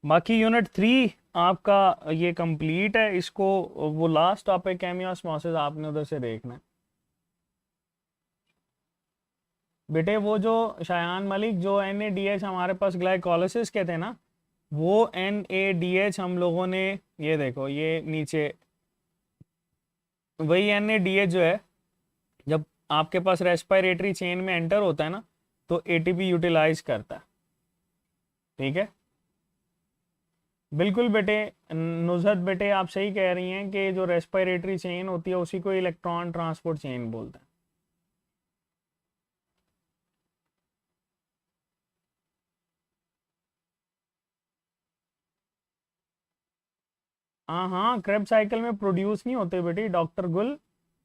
बाकी यूनिट 3 आपका ये कंप्लीट है। इसको वो लास्ट टॉपिक केमियोस्मोसिस आपने उधर से देखना है बेटे। वो जो शायान मलिक जो NADH हमारे पास ग्लाइकोलिसिस के थे ना, वो NADH हम लोगों ने, ये देखो ये नीचे वही NADH जो है जब आपके पास रेस्पिरेटरी चेन में एंटर होता है ना तो ATP यूटिलाइज करता है। ठीक है, बिल्कुल बेटे, नुजहत बेटे आप सही कह रही हैं कि जो रेस्पिरेटरी चेन होती है उसी को इलेक्ट्रॉन ट्रांसपोर्ट चेन बोलते हैं। हाँ हाँ, क्रेब साइकिल में प्रोड्यूस नहीं होते बेटी डॉक्टर गुल,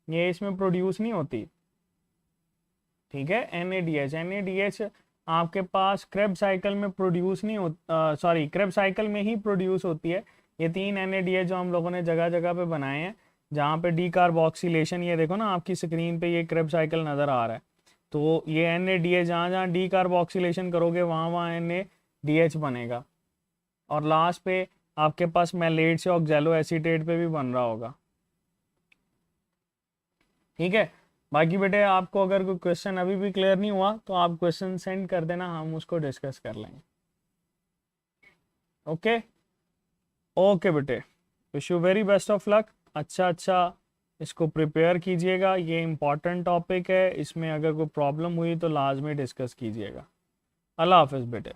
ये इसमें प्रोड्यूस नहीं होती। ठीक है, NADH आपके पास क्रेब साइकिल में प्रोड्यूस नहीं हो, सॉरी क्रेब साइकिल में ही प्रोड्यूस होती है। ये 3 NADH जो हम लोगों ने जगह जगह पे बनाए हैं जहाँ पे डी कार्बोक्सिलेशन, ये देखो ना आपकी स्क्रीन पे ये क्रेब साइकिल नज़र आ रहा है, तो ये NADH जहाँ जहाँ डी कार्बोक्सिलेशन करोगे वहाँ वहाँ NADH बनेगा, और लास्ट पे आपके पास मैलेट से ऑक्जेलो एसीटेट पे भी बन रहा होगा। ठीक है, बाकी बेटे आपको अगर कोई क्वेश्चन अभी भी क्लियर नहीं हुआ तो आप क्वेश्चन सेंड कर देना, हम उसको डिस्कस कर लेंगे। ओके ओके बेटे, wish you very best of luck. अच्छा इसको प्रिपेयर कीजिएगा, ये इम्पॉर्टेंट टॉपिक है, इसमें अगर कोई प्रॉब्लम हुई तो लाजमी डिस्कस कीजिएगा। अल्लाह हाफिज़ बेटे।